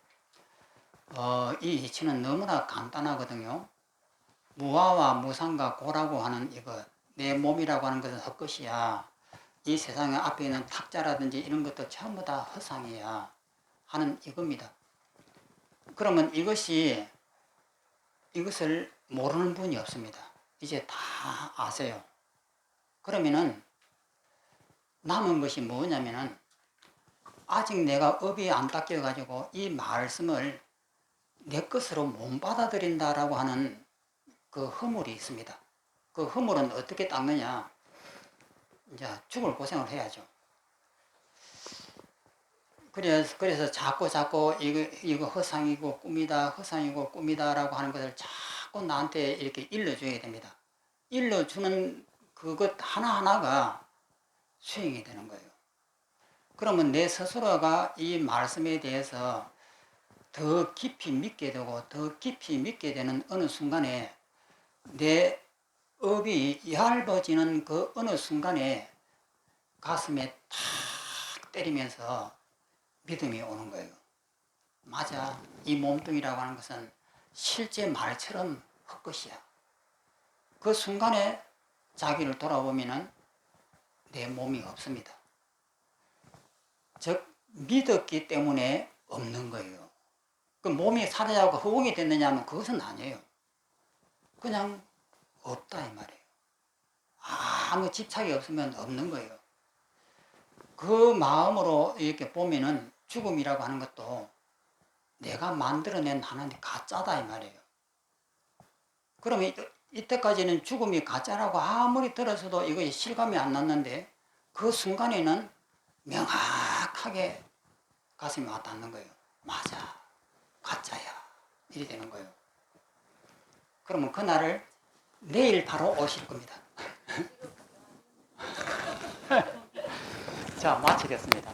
이 이치는 너무나 간단하거든요. 무아와 무상과 고라고 하는 이거, 내 몸이라고 하는 것은 헛것이야, 이 세상에 앞에 있는 탁자라든지 이런 것도 전부 다 허상이야 하는 이겁니다. 그러면 이것을 모르는 분이 없습니다. 이제 다 아세요. 그러면은 남은 것이 뭐냐면은 아직 내가 업이 안 닦여가지고 이 말씀을 내 것으로 못 받아들인다라고 하는 그 허물이 있습니다. 그 허물은 어떻게 닦느냐? 이제 죽을 고생을 해야죠. 그래서 자꾸 이거 허상이고 꿈이다라고 하는 것을 자꾸 나한테 이렇게 일러줘야 됩니다. 일러주는 그것 하나하나가 수행이 되는 거예요. 그러면 내 스스로가 이 말씀에 대해서 더 깊이 믿게 되고 더 깊이 믿게 되는 어느 순간에 내 업이 얇아지는 그 어느 순간에 가슴에 탁 때리면서 믿음이 오는 거예요. 맞아, 이 몸뚱이라고 하는 것은 실제 말처럼 헛것이야. 그 순간에 자기를 돌아보면은 내 몸이 없습니다. 즉 믿었기 때문에 없는 거예요. 그 몸이 사라지고 허공이 됐느냐 하면 그것은 아니에요. 그냥 없다 이 말이에요. 아무 집착이 없으면 없는 거예요. 그 마음으로 이렇게 보면은 죽음이라고 하는 것도 내가 만들어낸 하나님 가짜다 이 말이에요. 그러면 이때까지는 죽음이 가짜라고 아무리 들었어도 이것이 실감이 안 났는데 그 순간에는 명확하게 가슴이 와닿는 거예요. 맞아, 가짜야. 이래 되는 거예요. 그러면 그날을 내일 바로 오실 겁니다. 자, 마치겠습니다.